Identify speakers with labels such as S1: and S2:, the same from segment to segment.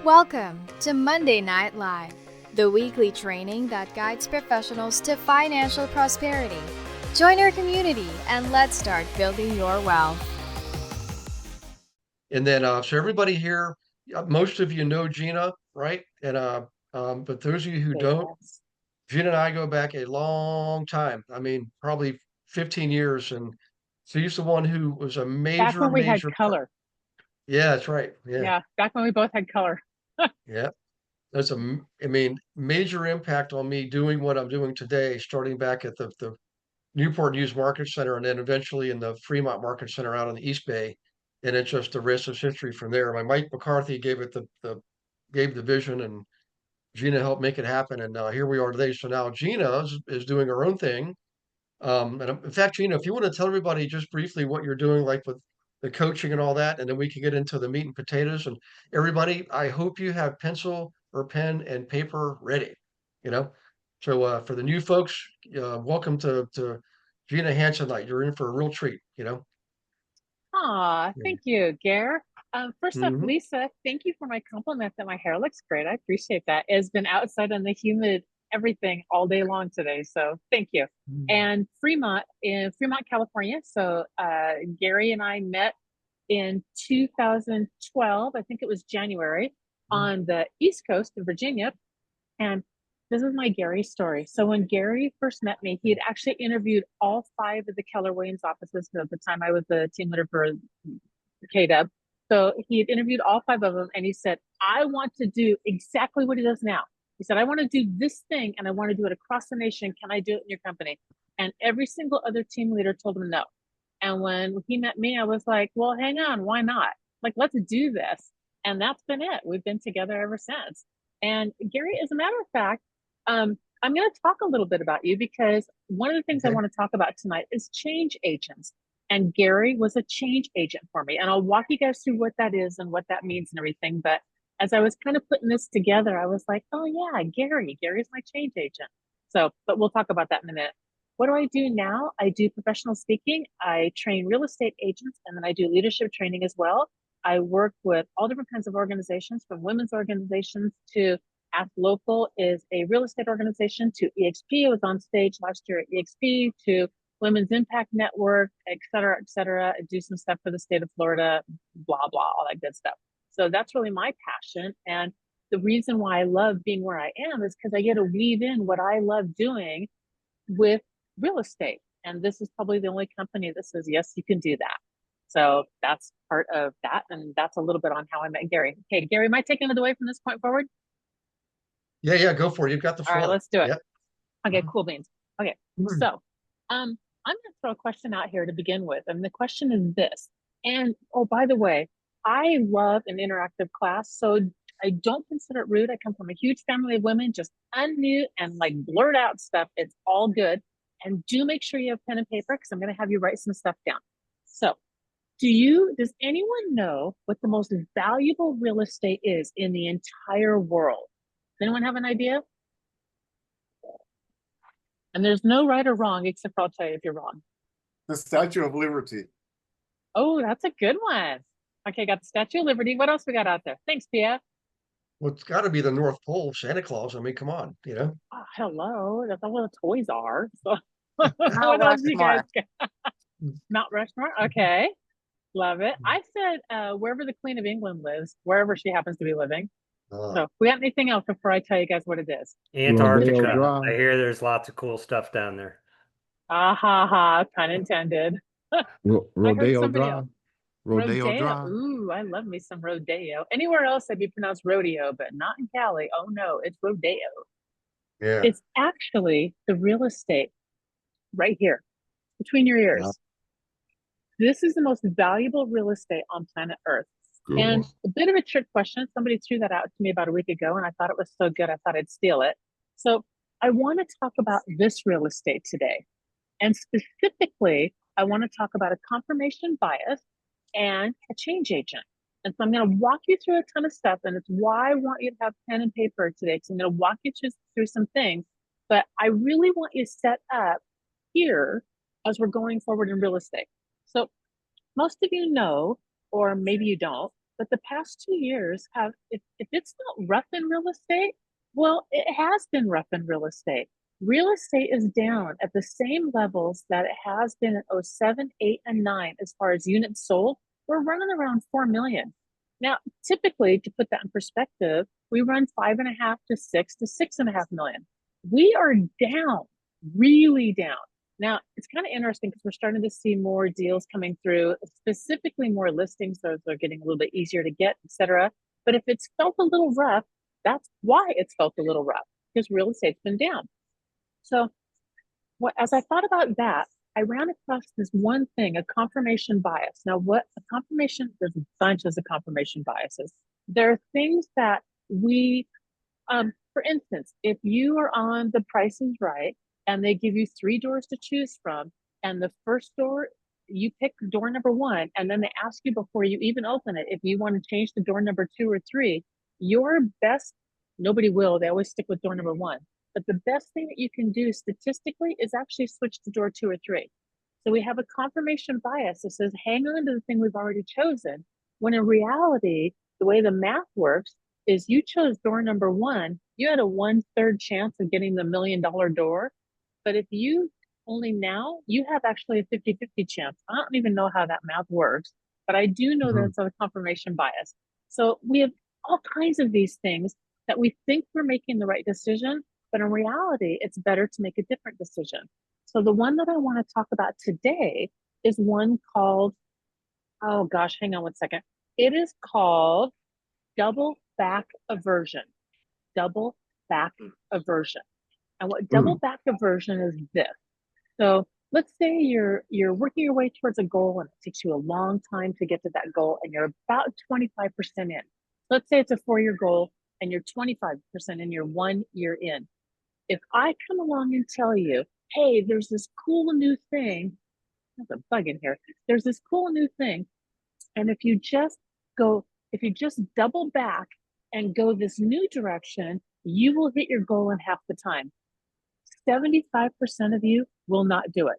S1: Welcome to Monday Night Live, the weekly training that guides professionals to financial prosperity. Join our community and let's start building your wealth.
S2: And then, so everybody here, most of you know Gina, right? And but those of you who don't, Gina and I go back a long time. I mean, probably 15 years. And she's the one who was a
S3: Back when we had
S2: major.
S3: color.
S2: Yeah, that's right.
S3: Yeah, back when we both had color.
S2: Yeah. That's major impact on me doing what I'm doing today, starting back at the Newport News Market Center and then eventually in the Fremont Market Center out on the East Bay. And it's just the rest is history from there. My Mike McCarthy gave it gave the vision, and Gina helped make it happen. And here we are today. So now Gina is doing her own thing. And in fact, Gina, if you want to tell everybody just briefly what you're doing, like with the coaching and all that, and then we can get into the meat and potatoes. And everybody, I hope you have pencil or pen and paper ready. You know, so for the new folks, welcome to Gina Hanson night. You're in for a real treat.
S3: Aw, thank you, Gare. First off,
S2: Mhm.
S3: Lisa, thank you for my compliment that my hair looks great. I appreciate that. It's been outside in the humid everything all day long today, so thank you. And Fremont, in Fremont, California. So Gary and I met in 2012, I think it was January, on the East Coast of Virginia. And this is my Gary story. So when Gary first met me, he had actually interviewed all 5 of the Keller Williams offices at the time I was the team leader for KW. So he had interviewed all 5 of them, and he said, I want to do exactly what he does now. He said, I want to do this thing, and I want to do it across the nation. Can I do it in your company? And every single other team leader told him no. And when he met me, I was like, well, hang on, why not? Like, let's do this. And that's been it. We've been together ever since. And Gary, as a matter of fact, I'm going to talk a little bit about you because one of the things I want to talk about tonight is change agents. And Gary was a change agent for me. And I'll walk you guys through what that is and what that means and everything. But as I was kind of putting this together, I was like, oh, yeah, Gary's my change agent. So, but we'll talk about that in a minute. What do I do now? I do professional speaking. I train real estate agents, and then I do leadership training as well. I work with all different kinds of organizations, from women's organizations to AskLocal is a real estate organization, to EXP. I was on stage last year at EXP, to Women's Impact Network, et cetera, et cetera. I do some stuff for the state of Florida, blah, blah, all that good stuff. So that's really my passion. And the reason why I love being where I am is because I get to weave in what I love doing with real estate. And this is probably the only company that says, yes, you can do that. So that's part of that. And that's a little bit on how I met Gary. Okay, Gary, am I taking it away from this point forward?
S2: Yeah, go for it. You've got the floor.
S3: All right, let's do it.
S2: Yep.
S3: Okay, cool beans. Okay, so I'm going to throw a question out here to begin with. And the question is this. And oh, by the way, I love an interactive class. So I don't consider it rude. I come from a huge family of women. Just unmute and like blurt out stuff. It's all good. And do make sure you have pen and paper because I'm going to have you write some stuff down. So does anyone know what the most valuable real estate is in the entire world? Does anyone have an idea? And there's no right or wrong, except for I'll tell you if you're wrong.
S4: The Statue of Liberty.
S3: Oh, that's a good one. Okay, got the Statue of Liberty. What else we got out there? Thanks, Pia.
S2: Well, it's got to be the North Pole, Santa Claus. I mean, come on,
S3: Oh, hello. That's not where the toys are. So what else you guys got? Mount Rushmore. Okay. Love it. I said wherever the Queen of England lives, wherever she happens to be living. So we got anything else before I tell you guys what it is?
S5: Antarctica. I hear there's lots of cool stuff down there.
S3: Ah ha ha, pun intended.
S6: Rodeo Drive.
S3: Rodeo Drive. Ooh, I love me some rodeo. Anywhere else that'd be pronounced rodeo, but not in Cali. Oh no, it's rodeo.
S2: Yeah.
S3: It's actually the real estate right here between your ears. Yeah. This is the most valuable real estate on planet Earth. Cool. And a bit of a trick question. Somebody threw that out to me about a week ago, and I thought it was so good, I thought I'd steal it. So I want to talk about this real estate today. And specifically, I want to talk about a confirmation bias and a change agent. And so I'm going to walk you through a ton of stuff, and it's why I want you to have pen and paper today, because I'm going to walk you through some things. But I really want you set up here as we're going forward in real estate. So most of you know, or maybe you don't, But the past 2 years have, if it's not rough in real estate, well, it has been rough in real estate. Real estate is down at the same levels that it has been in 07, 8, and 9 as far as units sold. We're running around 4 million. Now, typically, to put that in perspective, we run 5.5 to 6 to 6.5 million. We are down, really down. Now, it's kind of interesting because we're starting to see more deals coming through, specifically more listings. Those are getting a little bit easier to get, etc. But if it's felt a little rough, that's why it's felt a little rough, because real estate's been down. So as I thought about that, I ran across this one thing, a confirmation bias. Now, what a confirmation, there's bunches of confirmation biases. There are things that we, for instance, if you are on The Price is Right and they give you 3 doors to choose from, and the first door, you pick door number 1, and then they ask you before you even open it, if you want to change to door number 2 or 3, your best, nobody will, they always stick with door number 1. But the best thing that you can do statistically is actually switch to door 2 or 3. So we have a confirmation bias that says, hang on to the thing we've already chosen. When in reality, the way the math works is you chose door number 1, you had a 1/3 chance of getting the $1 million door. But if you only now, you have actually a 50-50 chance. I don't even know how that math works, but I do know that it's a confirmation bias. So we have all kinds of these things that we think we're making the right decision, but in reality, it's better to make a different decision. So the one that I want to talk about today is one called, oh gosh, hang on one second. It is called double back aversion. Double back aversion. And what double back aversion is this. So let's say you're working your way towards a goal and it takes you a long time to get to that goal and you're about 25% in. Let's say it's a 4-year goal and you're 25% in, you're 1 year in. If I come along and tell you, hey, there's this cool new thing, there's a bug in here. There's this cool new thing. And if you just double back and go this new direction, you will hit your goal in half the time. 75% of you will not do it.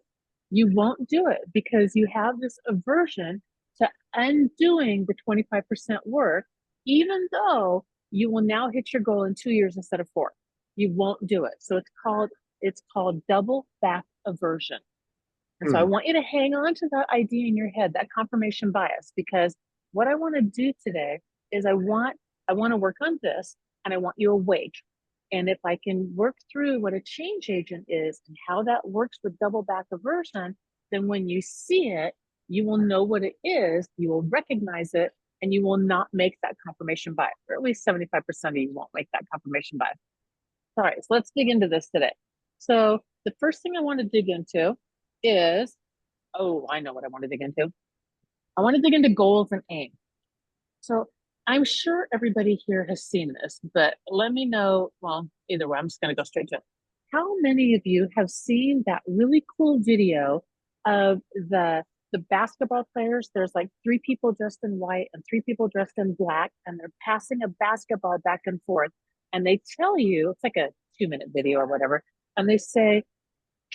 S3: You won't do it because you have this aversion to undoing the 25% work, even though you will now hit your goal in 2 years instead of 4. You won't do it. So it's called double back aversion. And so I want you to hang on to that idea in your head, that confirmation bias, because what I want to do today is I want to work on this, and I want you awake. And if I can work through what a change agent is and how that works with double back aversion, then when you see it, you will know what it is, you will recognize it, and you will not make that confirmation bias, or at least 75% of you won't make that confirmation bias. All right, so let's dig into this today. So the first thing I want to dig into is, oh, I know what I want to dig into. I want to dig into goals and aim. So I'm sure everybody here has seen this, but let me know, well, either way, I'm just going to go straight to it. How many of you have seen that really cool video of the basketball players? There's like 3 people dressed in white and 3 people dressed in black, and they're passing a basketball back and forth. And they tell you, it's like a 2-minute video or whatever, and they say,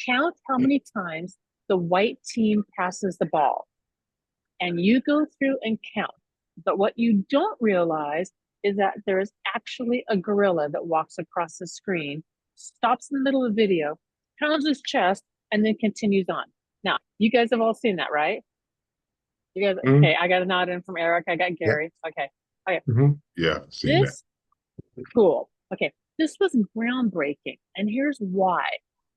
S3: count how many times the white team passes the ball. And you go through and count. But what you don't realize is that there is actually a gorilla that walks across the screen, stops in the middle of the video, pounds his chest, and then continues on. Now, you guys have all seen that, right? You guys, okay, I got a nod in from Eric, I got Gary. Okay.
S6: Yeah, seen that.
S3: Cool. Okay, this was groundbreaking. And here's why.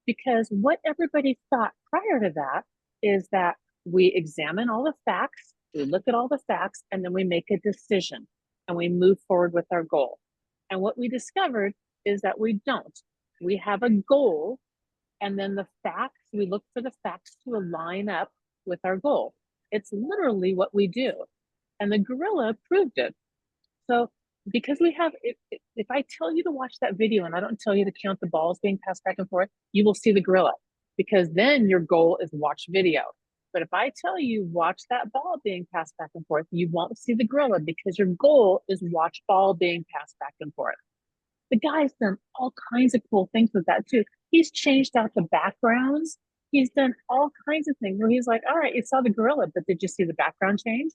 S3: Because what everybody thought prior to that is that we examine all the facts, we look at all the facts, and then we make a decision and we move forward with our goal. And what we discovered is that we don't. We have a goal, and then the facts, we look for the facts to align up with our goal. It's literally what we do. And the gorilla proved it. So because we have, if I tell you to watch that video and I don't tell you to count the balls being passed back and forth, you will see the gorilla, because then your goal is watch video. But if I tell you watch that ball being passed back and forth, you won't see the gorilla, because your goal is watch ball being passed back and forth. The guy's done all kinds of cool things with that too. He's changed out the backgrounds. He's done all kinds of things where he's like, all right, you saw the gorilla, but did you see the background change?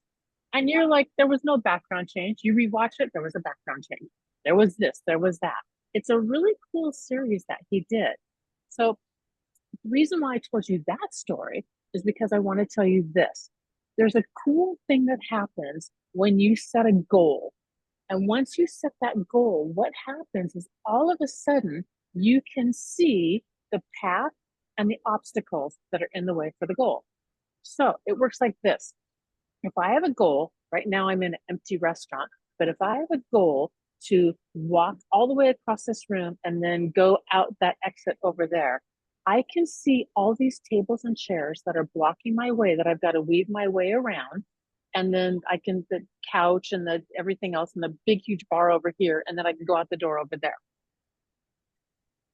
S3: And you're like, there was no background change. You rewatch it, there was a background change. There was this, there was that. It's a really cool series that he did. So the reason why I told you that story is because I want to tell you this. There's a cool thing that happens when you set a goal. And once you set that goal, what happens is all of a sudden you can see the path and the obstacles that are in the way for the goal. So it works like this. If I have a goal, right now I'm in an empty restaurant, but if I have a goal to walk all the way across this room and then go out that exit over there, I can see all these tables and chairs that are blocking my way that I've got to weave my way around. And then I can, the couch and the everything else and the big, huge bar over here, and then I can go out the door over there.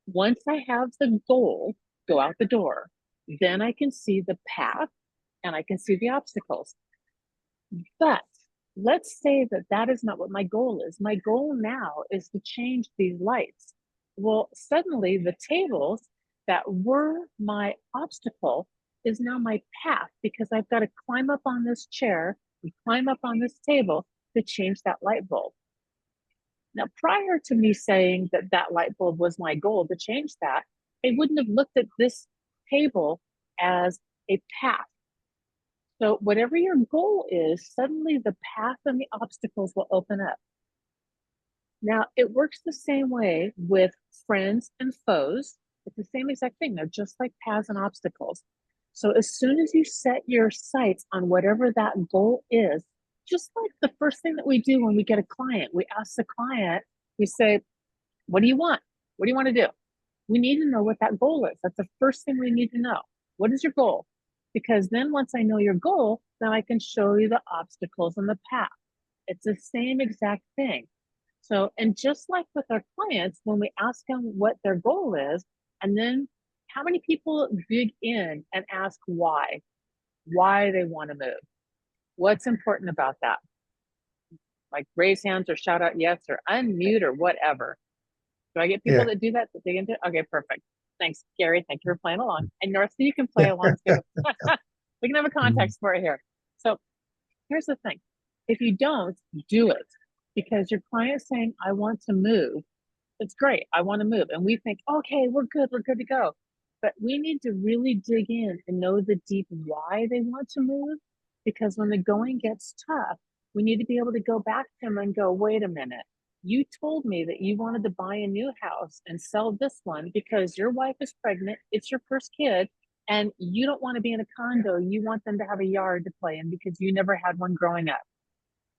S3: Once I have the goal, go out the door, then I can see the path and I can see the obstacles. But let's say that that is not what my goal is. My goal now is to change these lights. Well, suddenly the tables that were my obstacle is now my path, because I've got to climb up on this chair and climb up on this table to change that light bulb. Now, prior to me saying that that light bulb was my goal to change that, I wouldn't have looked at this table as a path. So whatever your goal is, suddenly the path and the obstacles will open up. Now, it works the same way with friends and foes. It's the same exact thing. They're just like paths and obstacles. So as soon as you set your sights on whatever that goal is, just like the first thing that we do when we get a client, we ask the client, we say, what do you want? What do you want to do? We need to know what that goal is. That's the first thing we need to know. What is your goal? Because then once I know your goal, then I can show you the obstacles and the path. It's the same exact thing. So, and just like with our clients, when we ask them what their goal is, and then how many people dig in and ask why they want to move? What's important about that? Like raise hands or shout out yes or unmute or whatever. Do I get people that do that dig into? Okay, perfect. Thanks, Gary. Thank you for playing along. And North, you can play along too. We can have a context for it here. So here's the thing. If you don't, do it. Because your client's saying, I want to move. It's great. I want to move. And we think, okay, we're good to go. But we need to really dig in and know the deep why they want to move. Because when the going gets tough, we need to be able to go back to them and go, wait a minute. You told me that you wanted to buy a new house and sell this one because your wife is pregnant, it's your first kid, and you don't want to be in a condo. You want them to have a yard to play in because you never had one growing up.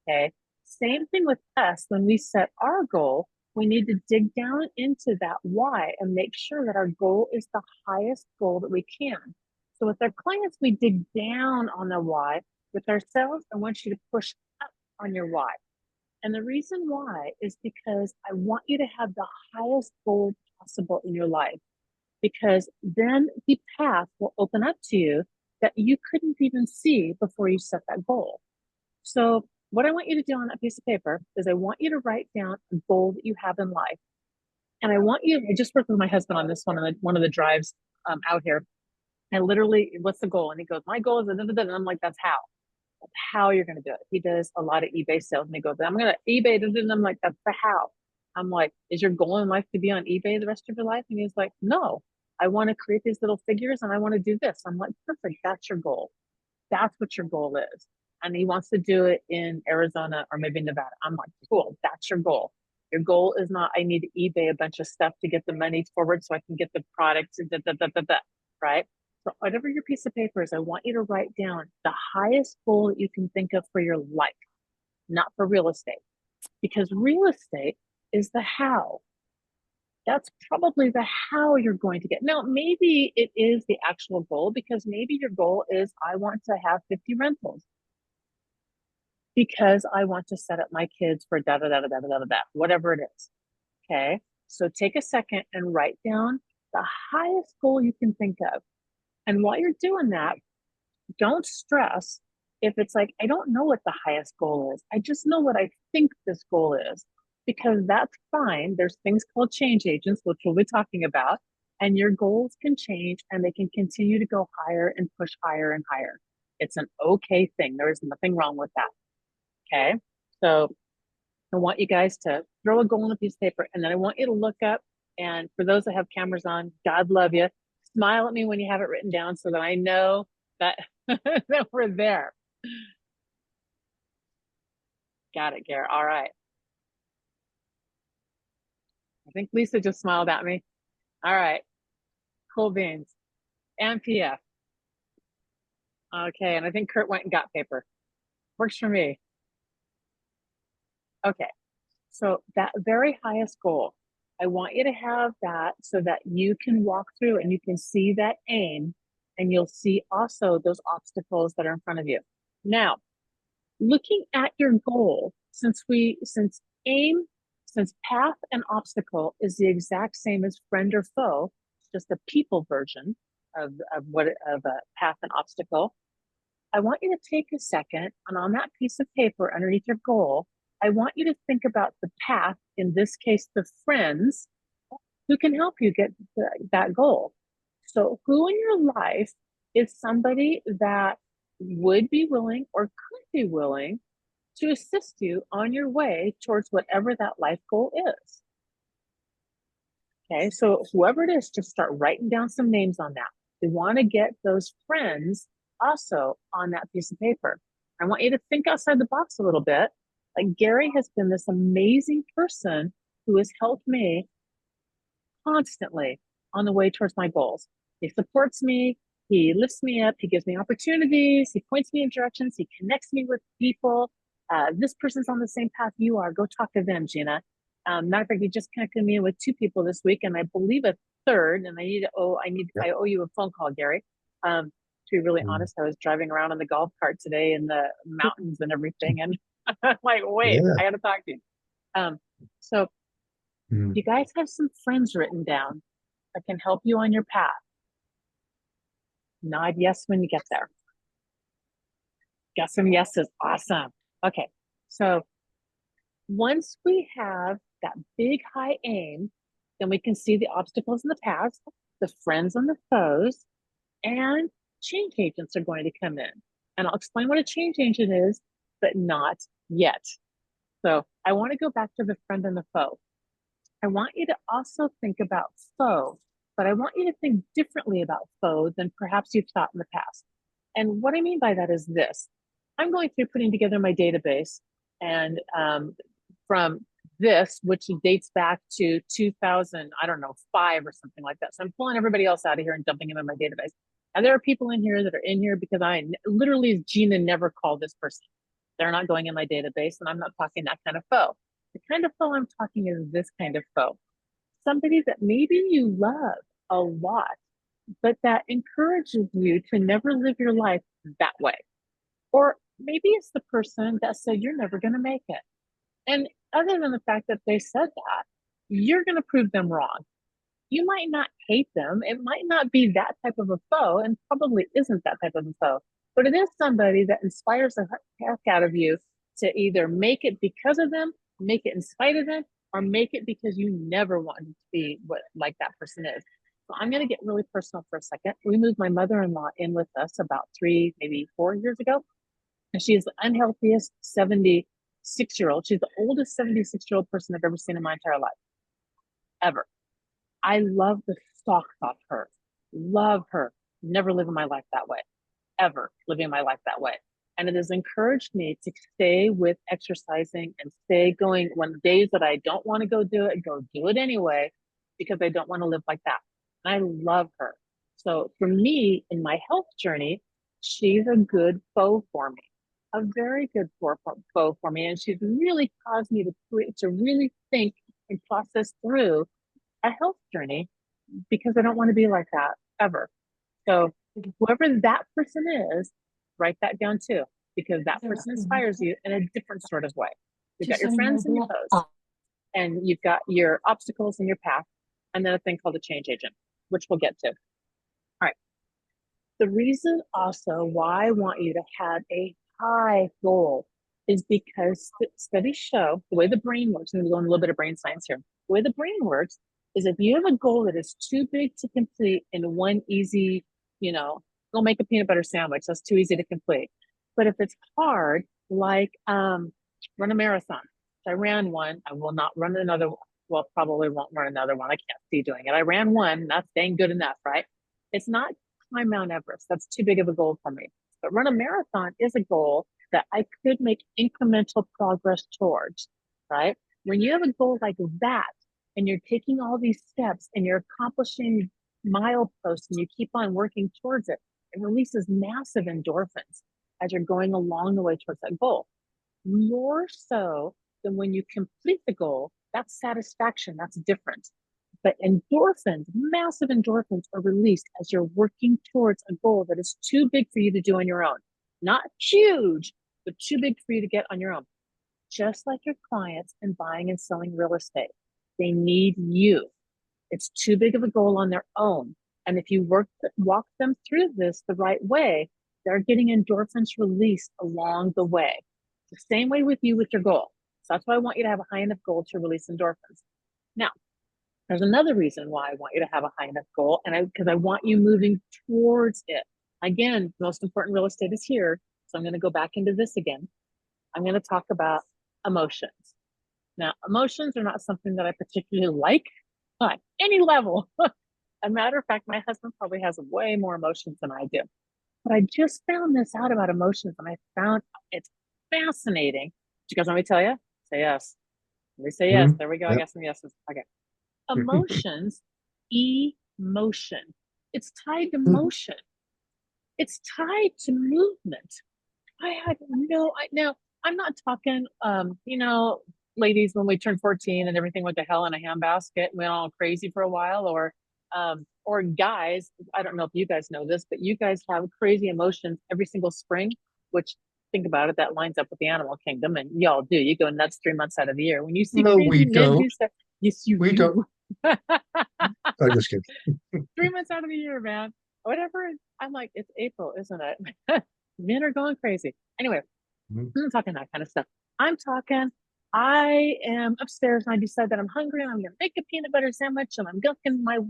S3: Okay. Same thing with us. When we set our goal, we need to dig down into that why and make sure that our goal is the highest goal that we can. So with our clients, we dig down on the why. With ourselves, I want you to push up on your why. And the reason why is because I want you to have the highest goal possible in your life, because then the path will open up to you that you couldn't even see before you set that goal. So what I want you to do on that piece of paper is I want you to write down a goal that you have in life. And I want you, I just worked with my husband on this one of the drives out here. And literally, what's the goal? And he goes, my goal is, and I'm like, that's how you're going to do it. He does a lot of eBay sales, and he goes, I'm going to eBay, and I'm like, that's the how. I'm like, is your goal in life to be on eBay the rest of your life? And he's like, no, I want to create these little figures and I want to do this. I'm like, perfect. That's your goal. That's what your goal is. And he wants to do it in Arizona or maybe Nevada. I'm like, cool. That's your goal. Your goal is not, I need to eBay a bunch of stuff to get the money forward so I can get the products, right? So whatever your piece of paper is, I want you to write down the highest goal that you can think of for your life, not for real estate, because real estate is the how. That's probably the how you're going to get. Now, maybe it is the actual goal, because maybe your goal is, I want to have 50 rentals because I want to set up my kids for whatever it is. Okay. So take a second and write down the highest goal you can think of. And while you're doing that, don't stress if it's like, I don't know what the highest goal is. I just know what I think this goal is, because that's fine. There's things called change agents, which we'll be talking about, and your goals can change and they can continue to go higher and push higher and higher. It's an okay thing. There is nothing wrong with that. Okay, so I want you guys to throw a goal on a piece of paper, and then I want you to look up. And for those that have cameras on, God love you. Smile at me when you have it written down so that I know that, that we're there. Got it, Garrett. All right. I think Lisa just smiled at me. All right. Cool beans. And PF. Okay, and I think Kurt went and got paper. Works for me. Okay, so that very highest goal, I want you to have that so that you can walk through and you can see that aim, and you'll see also those obstacles that are in front of you. Now, looking at your goal, since path and obstacle is the exact same as friend or foe, just a people version of a path and obstacle. I want you to take a second, and on that piece of paper underneath your goal, I want you to think about the path, in this case, the friends who can help you get that goal. So who in your life is somebody that would be willing or could be willing to assist you on your way towards whatever that life goal is? Okay, so whoever it is, just start writing down some names on that. We want to get those friends also on that piece of paper. I want you to think outside the box a little bit. Like, Gary has been this amazing person who has helped me constantly on the way towards my goals. He supports me, he lifts me up, he gives me opportunities, he points me in directions, he connects me with people. This person's on the same path you are. Go talk to them, Gina. Matter of fact, he just connected me with 2 people this week, and I believe a third. And I owe you a phone call, Gary. To be really honest, I was driving around on the golf cart today in the mountains and everything, and I'm like, wait, I got to talk to you. So you guys have some friends written down that can help you on your path. Nod yes when you get there. Got some yeses. Awesome. Okay, so once we have that big high aim, then we can see the obstacles in the past, the friends and the foes, and change agents are going to come in. And I'll explain what a change agent is, but not yet. So I want to go back to the friend and the foe. I want you to also think about foe, but I want you to think differently about foe than perhaps you've thought in the past. And what I mean by that is this. I'm going through putting together my database, and from this, which dates back to 2000, I don't know, 5 or something like that. So I'm pulling everybody else out of here and dumping them in my database. And there are people in here that are in here because I literally, Gina never called this person. They're not going in my database, and I'm not talking that kind of foe. The kind of foe I'm talking is this kind of foe. Somebody that maybe you love a lot, but that encourages you to never live your life that way. Or maybe it's the person that said you're never going to make it. And other than the fact that they said that, you're going to prove them wrong. You might not hate them. It might not be that type of a foe, and probably isn't that type of a foe, but it is somebody that inspires the heck out of you to either make it because of them, make it in spite of them, or make it because you never wanted to be what like that person is. So I'm going to get really personal for a second. We moved my mother-in-law in with us about 3, maybe 4 years ago. And she is the unhealthiest 76-year-old. She's the oldest 76-year-old person I've ever seen in my entire life, ever. I love the stalks off her, love her, never living my life that way, ever living my life that way. And it has encouraged me to stay with exercising and stay going when days that I don't want to go do it anyway, because I don't want to live like that. And I love her. So for me, in my health journey, she's a good foe for me, a very good foe for me. And she's really caused me to really think and process through a health journey, because I don't want to be like that ever. So whoever that person is, write that down too, because that person inspires you in a different sort of way. You've got your friends and your foes, and you've got your obstacles in your path, and then a thing called a change agent, which we'll get to. All right. The reason also why I want you to have a high goal is because studies show the way the brain works, and we're going a little bit of brain science here. The way the brain works is if you have a goal that is too big to complete in one easy, go make a peanut butter sandwich, that's too easy to complete. But if it's hard, like run a marathon. I ran one. I will not run another one. Well, probably won't run another one. I can't see doing it. I ran one. That's dang good enough, right? It's not climb Mount Everest. That's too big of a goal for me. But run a marathon is a goal that I could make incremental progress towards, right? When you have a goal like that, and you're taking all these steps and you're accomplishing mileposts and you keep on working towards it, it releases massive endorphins as you're going along the way towards that goal. More so than when you complete the goal, that's satisfaction, that's different. But endorphins, massive endorphins are released as you're working towards a goal that is too big for you to do on your own. Not huge, but too big for you to get on your own. Just like your clients in buying and selling real estate. They need you. It's too big of a goal on their own. And if you walk them through this the right way, they're getting endorphins released along the way. The same way with you with your goal. So that's why I want you to have a high enough goal to release endorphins. Now, there's another reason why I want you to have a high enough goal, and because I want you moving towards it. Again, most important real estate is here. So I'm going to go back into this again. I'm going to talk about emotions. Now, emotions are not something that I particularly like on any level. As a matter of fact, my husband probably has way more emotions than I do. But I just found this out about emotions, and I found it's fascinating. Do you guys want me to tell you? Say yes. Let me say yes. There we go. I got some yeses. Okay. Emotions, emotion. It's tied to motion. It's tied to movement. I had now I'm not talking, ladies, when we turned 14 and everything went to hell in a handbasket, went all crazy for a while, or guys, I don't know if you guys know this, but you guys have crazy emotions every single spring, which, think about it, that lines up with the animal kingdom, and y'all do. You go nuts 3 months out of the year. When you see crazy
S2: we
S3: men
S2: don't.
S3: do stuff, yes, you
S2: We
S3: do.
S2: don't. I'm just kidding.
S3: 3 months out of the year, man. Whatever. I'm like, it's April, isn't it? Men are going crazy. Anyway, I'm not talking that kind of stuff. I'm talking, I am upstairs and I decide that I'm hungry and I'm going to make a peanut butter sandwich and I'm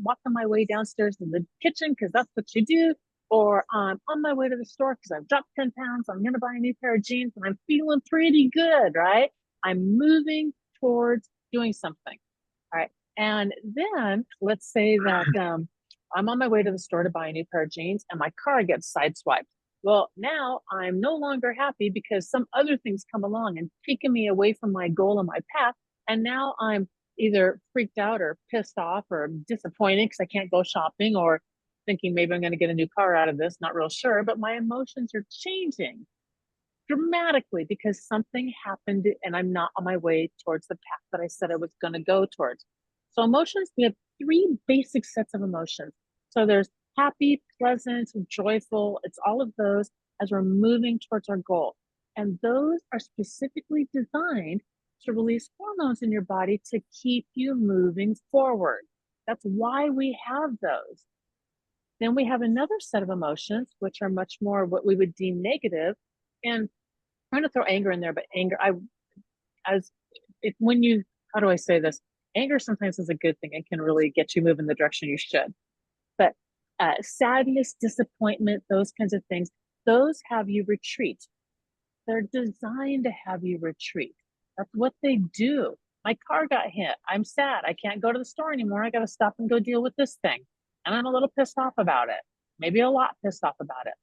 S3: walking my way downstairs to the kitchen because that's what you do. Or I'm on my way to the store because I've dropped 10 pounds. I'm going to buy a new pair of jeans and I'm feeling pretty good, right? I'm moving towards doing something. All right. And then let's say that I'm on my way to the store to buy a new pair of jeans and my car gets sideswiped. Well, now I'm no longer happy because some other things come along and taking me away from my goal and my path. And now I'm either freaked out or pissed off or disappointed because I can't go shopping, or thinking maybe I'm going to get a new car out of this. Not real sure, but my emotions are changing dramatically because something happened and I'm not on my way towards the path that I said I was going to go towards. So emotions, we have 3 basic sets of emotions. So there's happy, pleasant, joyful. It's all of those as we're moving towards our goal. And those are specifically designed to release hormones in your body to keep you moving forward. That's why we have those. Then we have another set of emotions, which are much more what we would deem negative. And I'm going to throw anger in there, but anger, how do I say this? Anger sometimes is a good thing. It can really get you moving the direction you should. But sadness, disappointment, those kinds of things, those have you retreat. They're designed to have you retreat. That's what they do. My car got hit. I'm sad. I can't go to the store anymore. I got to stop and go deal with this thing. And I'm a little pissed off about it. Maybe a lot pissed off about it.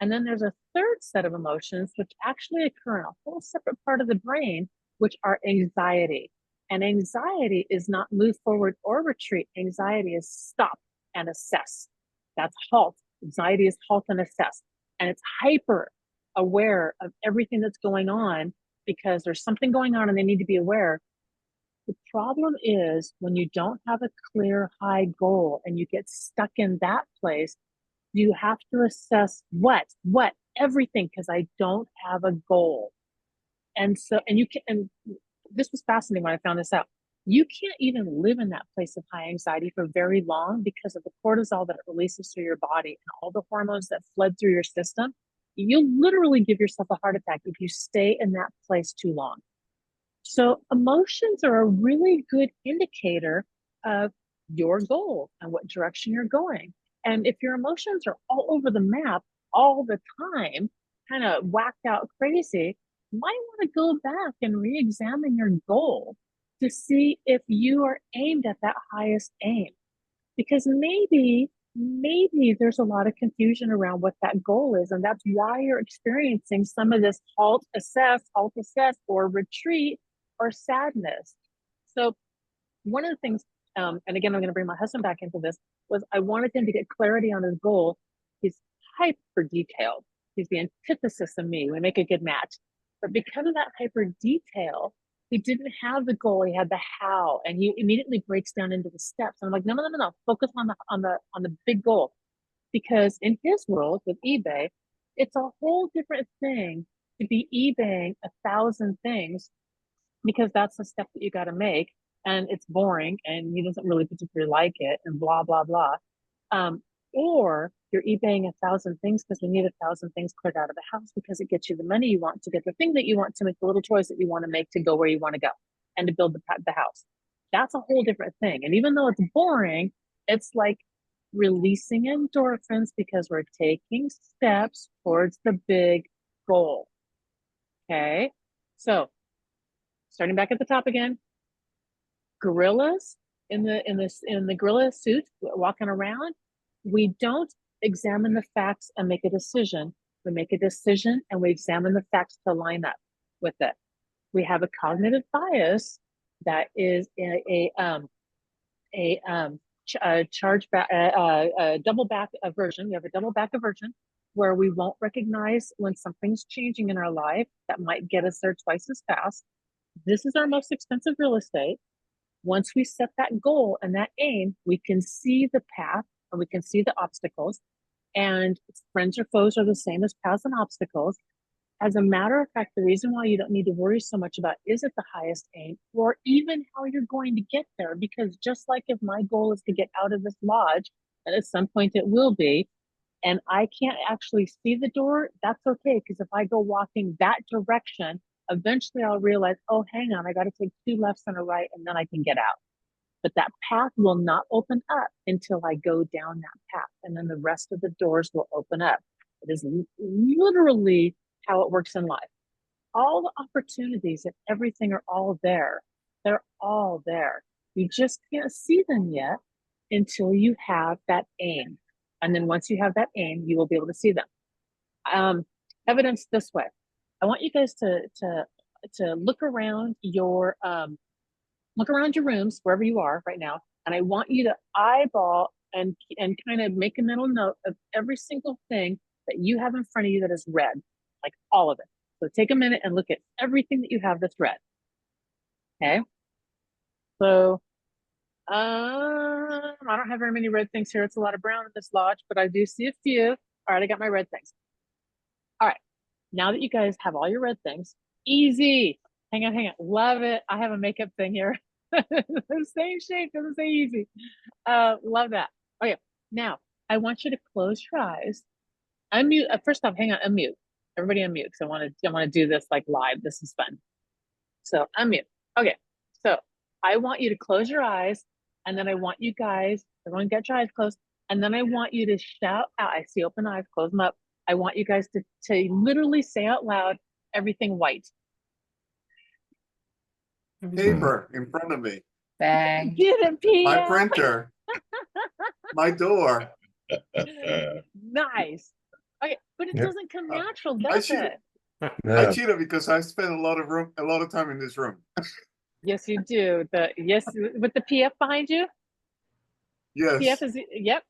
S3: And then there's a third set of emotions, which actually occur in a whole separate part of the brain, which are anxiety. And anxiety is not move forward or retreat. Anxiety is stop and assess. That's halt. Anxiety is halt and assess. And it's hyper aware of everything that's going on because there's something going on and they need to be aware. The problem is when you don't have a clear high goal and you get stuck in that place, you have to assess what everything, because I don't have a goal. And this was fascinating when I found this out. You can't even live in that place of high anxiety for very long because of the cortisol that it releases through your body and all the hormones that flood through your system. You'll literally give yourself a heart attack if you stay in that place too long. So emotions are a really good indicator of your goal and what direction you're going. And if your emotions are all over the map all the time, kind of whacked out crazy, might want to go back and re-examine your goal to see if you are aimed at that highest aim. Because maybe there's a lot of confusion around what that goal is. And that's why you're experiencing some of this halt, assess, or retreat or sadness. So one of the things, and again, I'm going to bring my husband back into this, was I wanted him to get clarity on his goal. He's hyper detailed. He's the antithesis of me. We make a good match. But because of that hyper detail, he didn't have the goal. He had the how, and he immediately breaks down into the steps. And I'm like, no. Focus on the big goal, because in his world with eBay, it's a whole different thing to be eBaying 1,000 things, because that's the step that you got to make, and it's boring, and he doesn't really particularly like it, and blah blah blah. Or you're eBaying 1,000 things because we need 1,000 things cleared out of the house, because it gets you the money you want to get the thing that you want, to make the little choice that you want to make to go where you want to go and to build the house. That's a whole different thing. And even though it's boring, it's like releasing endorphins because we're taking steps towards the big goal. Okay. So starting back at the top again, gorillas in the gorilla suit walking around, we don't examine the facts and make a decision. We make a decision and we examine the facts to line up with it. We have a cognitive bias that is a double back aversion. We have a double back aversion where we won't recognize when something's changing in our life that might get us there twice as fast. This is our most expensive real estate. Once we set that goal and that aim, we can see the path and we can see the obstacles. And friends or foes are the same as paths and obstacles. As a matter of fact, the reason why you don't need to worry so much about is it the highest aim or even how you're going to get there, because just like if my goal is to get out of this lodge, and at some point it will be, and I can't actually see the door, that's okay, because if I go walking that direction, eventually I'll realize, oh, hang on, I got to take 2 lefts and a right, and then I can get out. But that path will not open up until I go down that path, and then the rest of the doors will open up. It is literally how it works in life. All the opportunities and everything are all there. They're all there. You just can't see them yet until you have that aim. And then once you have that aim, you will be able to see them. Evidence this way. I want you guys to look around your rooms wherever you are right now, and I want you to eyeball and kind of make a mental note of every single thing that you have in front of you that is red, like all of it. So take a minute and look at everything that you have that's red. Okay. So I don't have very many red things here. It's a lot of brown in this lodge, but I do see a few. All right, I got my red things. All right. Now that you guys have all your red things, easy. Hang on. Love it. I have a makeup thing here. The same shape, doesn't say easy. Love that. Okay, now I want you to close your eyes. Unmute. First off, hang on. Unmute. Everybody unmute, because I want to do this like live. This is fun. So unmute. Okay. So I want you to close your eyes, and then I want you guys, everyone get your eyes closed, and then I want you to shout out. I see open eyes. Close them up. I want you guys to literally say out loud everything white.
S4: Paper in front of me.
S7: Bang.
S3: Get it, Pia.
S4: My printer. My door.
S3: Nice. Okay, but it doesn't come natural, does it?
S4: I cheated because I spent a lot of time in this room.
S3: Yes, you do. Yes, with the PF behind you.
S4: Yes.
S3: PF is yep.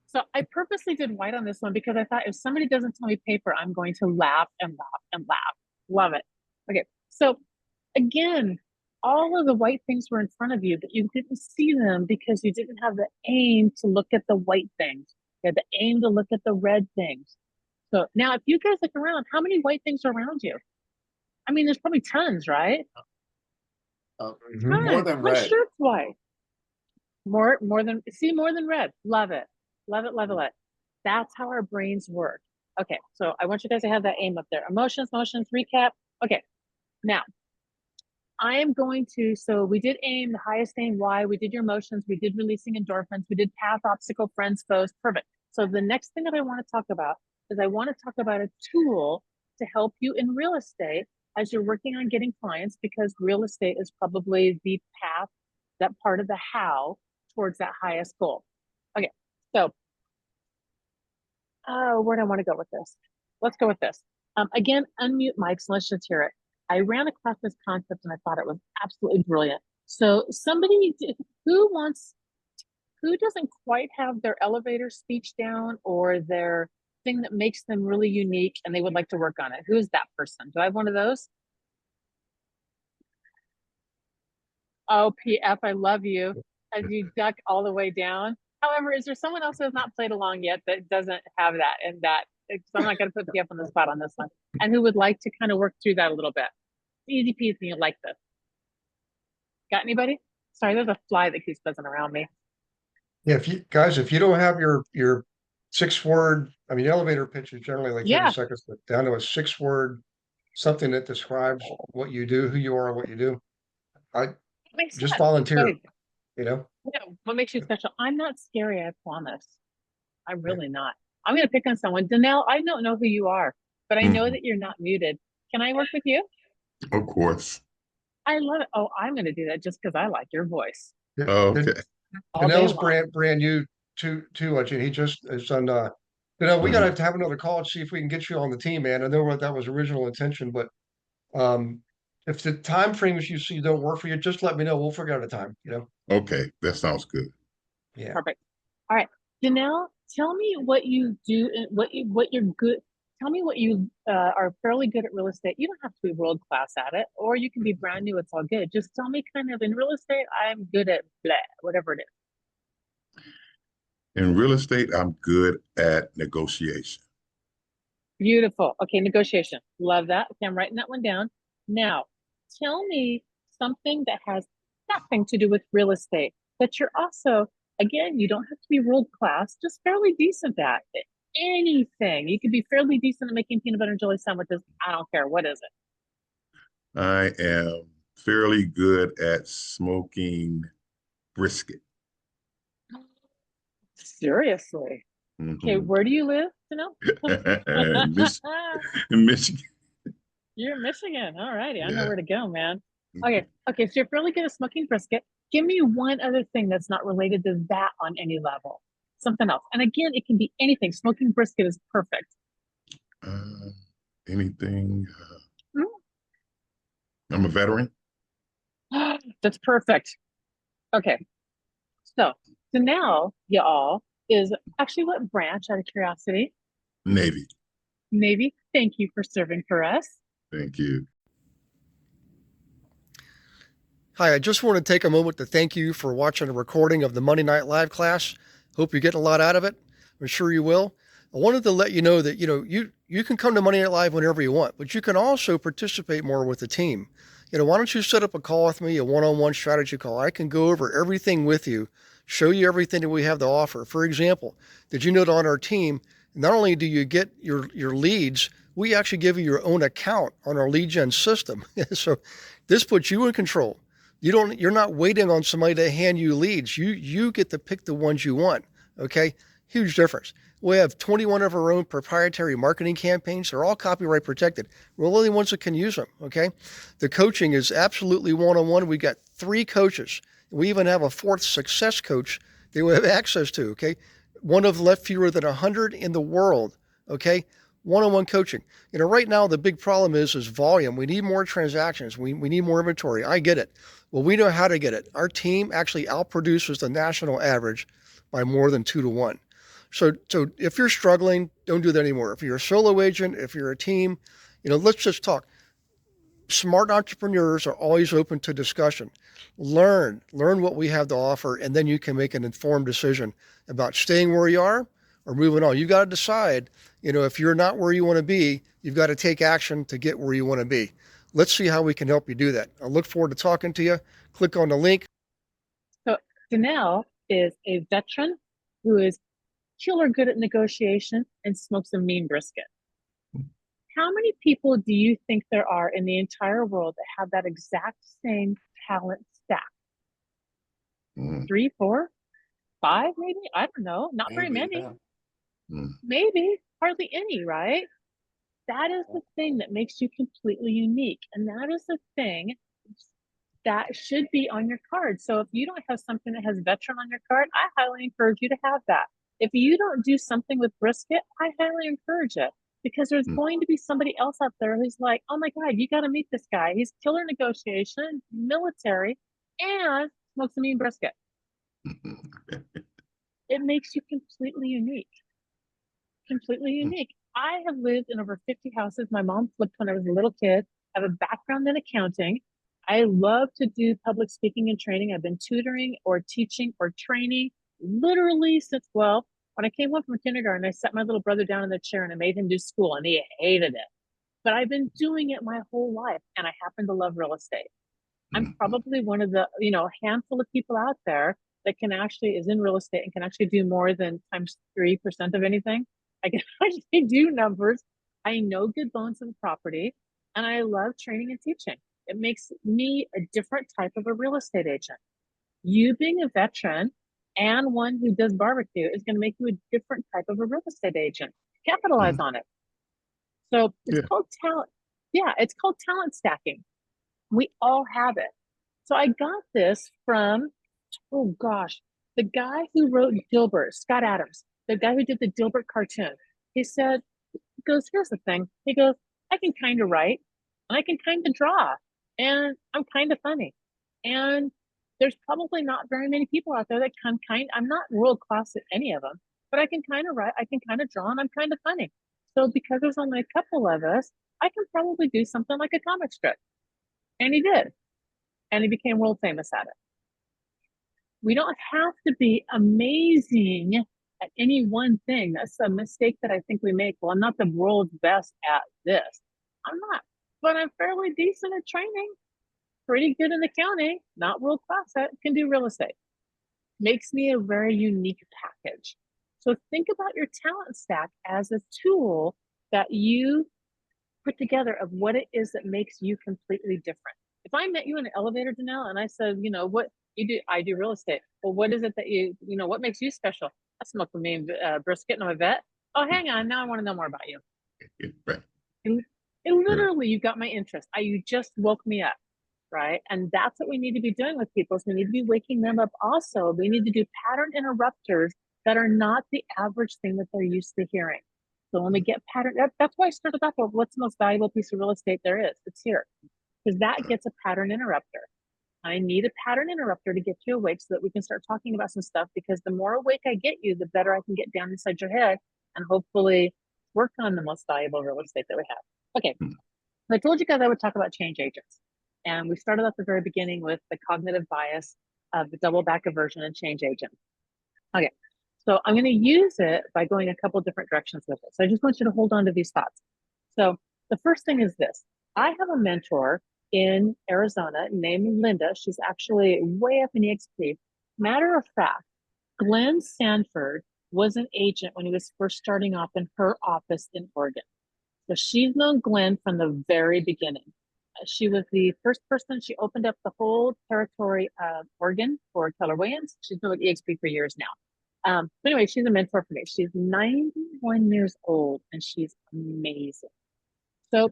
S3: So I purposely did white on this one because I thought if somebody doesn't tell me paper, I'm going to laugh and laugh and laugh. Love it. Okay, so again, all of the white things were in front of you, but you didn't see them because you didn't have the aim to look at the white things. You had the aim to look at the red things. So now if you guys look around, how many white things are around you? I mean, there's probably tons, right?
S4: More than red.
S3: My shirt's white. More than red. Love it. Love it. That's how our brains work. Okay, so I want you guys to have that aim up there. Emotions, recap. Okay, now I am going to, so we did aim, the highest aim, why, we did your emotions, we did releasing endorphins, we did path, obstacle, friends, foes, perfect. So the next thing that I want to talk about is I want to talk about a tool to help you in real estate as you're working on getting clients, because real estate is probably the path, that part of the how towards that highest goal. Okay, so where do I want to go with this? Let's go with this. Again, unmute mics. Let's just hear it. I ran across this concept and I thought it was absolutely brilliant. So somebody who doesn't quite have their elevator speech down or their thing that makes them really unique and they would like to work on it. Who's that person? Do I have one of those? Oh, PF, I love you. As you duck all the way down. However, is there someone else who has not played along yet that doesn't have that and that? So I'm not going to put PF on the spot on this one. And who would like to kind of work through that a little bit? Easy peasy, you like this. Got anybody? Sorry, there's a fly that keeps buzzing around me.
S2: Yeah, if you don't have your 6-word, I mean, elevator pitch is generally like 30 seconds, but down to a 6-word, something that describes what you do, who you are, what you do. Just volunteer, you know?
S3: Yeah, what makes you special? I'm not scary, I promise. I'm really not. I'm going to pick on someone. Danelle, I don't know who you are, but I know that you're not muted. Can I work with you?
S6: Of course.
S3: I love it. Oh, I'm going to do that just because I like your voice.
S2: Yeah.
S6: Okay.
S2: Danelle's brand new too, Gene. He just is on. We got to have another call and see if we can get you on the team, man. I know what that was original intention, but if the time frames you see don't work for you, just let me know. We'll figure out a time. You know.
S6: Okay, that sounds good.
S2: Yeah.
S3: Perfect. All right, Danelle, tell me what you do and what you're good. Tell me what you are fairly good at real estate. You don't have to be world class at it, or you can be brand new. It's all good. Just tell me kind of in real estate, I'm good at blah, whatever it is.
S6: In real estate, I'm good at negotiation.
S3: Beautiful. Okay, negotiation. Love that. Okay, I'm writing that one down. Now, tell me something that has nothing to do with real estate, but you're also, again, you don't have to be world class, just fairly decent at it. Anything. You could be fairly decent at making peanut butter and jelly sandwiches. I don't care. What is it?
S6: I am fairly good at smoking brisket.
S3: Seriously. Okay, where do you live?
S6: In Michigan.
S3: You're in Michigan. All righty. I know where to go, man. Okay. So you're fairly good at smoking brisket. Give me one other thing that's not related to that on any level. Something else. And again, it can be anything. Smoking brisket is perfect.
S6: Anything. I'm a veteran.
S3: That's perfect. Okay. So now, y'all, is actually what branch, out of curiosity?
S6: Navy.
S3: Navy. Thank you for serving for us.
S6: Thank you.
S7: Hi, I just want to take a moment to thank you for watching a recording of the Monday Night Live class. Hope you're getting a lot out of it. I'm sure you will. I wanted to let you know that, you can come to Monday Night Live whenever you want, but you can also participate more with the team. Why don't you set up a call with me, a one-on-one strategy call? I can go over everything with you, show you everything that we have to offer. For example, did you know that on our team, not only do you get your leads, we actually give you your own account on our lead gen system. So this puts you in control. You're not waiting on somebody to hand you leads. You get to pick the ones you want. Okay. Huge difference. We have 21 of our own proprietary marketing campaigns. They're all copyright protected. We're the only ones that can use them. Okay. The coaching is absolutely one-on-one. We got 3 coaches. We even have a 4th success coach that we have access to. Okay. One of left fewer than 100 in the world. Okay. One-on-one coaching. Right now the big problem is volume. We need more transactions. We need more inventory. I get it. Well, we know how to get it. Our team actually outproduces the national average by more than 2 to 1. So if you're struggling, don't do that anymore. If you're a solo agent, if you're a team, let's just talk. Smart entrepreneurs are always open to discussion. Learn what we have to offer, and then you can make an informed decision about staying where you are or moving on. You've got to decide, if you're not where you want to be, you've got to take action to get where you want to be. Let's see how we can help you do that. I look forward to talking to you. Click on the link.
S3: So Danelle is a veteran who is killer good at negotiation and smokes a mean brisket. How many people do you think there are in the entire world that have that exact same talent stack? 3, 4, 5, maybe? I don't know. Not very many. Maybe. Hardly any, right? That is the thing that makes you completely unique. And that is the thing that should be on your card. So if you don't have something that has veteran on your card, I highly encourage you to have that. If you don't do something with brisket, I highly encourage it, because there's going to be somebody else out there who's like, oh my God, you got to meet this guy. He's killer negotiation, military, and smokes a mean brisket. It makes you completely unique. Completely unique. I have lived in over 50 houses. My mom flipped when I was a little kid. I have a background in accounting. I love to do public speaking and training. I've been tutoring or teaching or training literally since, well, when I came home from kindergarten, I sat my little brother down in the chair and I made him do school, and he hated it. But I've been doing it my whole life, and I happen to love real estate. I'm probably one of the, handful of people out there that is in real estate and can actually do more than times 3% of anything. I can actually do numbers. I know good bones of the property, and I love training and teaching. It makes me a different type of a real estate agent. You being a veteran and one who does barbecue is going to make you a different type of a real estate agent. Capitalize on it. So it's called talent. Yeah, it's called talent stacking. We all have it. So I got this from, oh gosh, the guy who wrote Dilbert, Scott Adams, the guy who did the Dilbert cartoon. He goes, here's the thing. He goes, I can kind of write and I can kind of draw, and I'm kind of funny. And there's probably not very many people out there that I'm not world class at any of them, but I can kind of write, I can kind of draw, and I'm kind of funny. So because there's only a couple of us, I can probably do something like a comic strip. And he did. And he became world famous at it. We don't have to be amazing at any one thing. That's a mistake that I think we make. Well, I'm not the world's best at this. I'm not, but I'm fairly decent at training, pretty good in accounting, not world class at, can do real estate. Makes me a very unique package. So think about your talent stack as a tool that you put together of what it is that makes you completely different. If I met you in an elevator, Danelle, and I said, what you do, I do real estate. Well, what is it that what makes you special? I smoke a mean brisket and I'm a vet. Oh, hang on. Now I want to know more about you.
S6: Right.
S3: And literally, you got my interest. You just woke me up, right? And that's what we need to be doing with people. So we need to be waking them up also. We need to do pattern interrupters that are not the average thing that they're used to hearing. So when we get pattern, that's why I started off with what's the most valuable piece of real estate there is. It's here, because that gets a pattern interrupter. I need a pattern interrupter to get you awake so that we can start talking about some stuff, because the more awake I get you, the better I can get down inside your head and hopefully work on the most valuable real estate that we have. Okay, I told you guys I would talk about change agents. And we started at the very beginning with the cognitive bias of the double back aversion and change agent. Okay, so I'm going to use it by going a couple different directions with it. So I just want you to hold on to these thoughts. So the first thing is this. I have a mentor in Arizona named Linda. She's actually way up in EXP. Matter of fact, Glenn Sanford was an agent when he was first starting off in her office in Oregon. So she's known Glenn from the very beginning. She was the first person. She opened up the whole territory of Oregon for Keller Williams. She's been with EXP for years now. But anyway, she's a mentor for me. She's 91 years old and she's amazing. So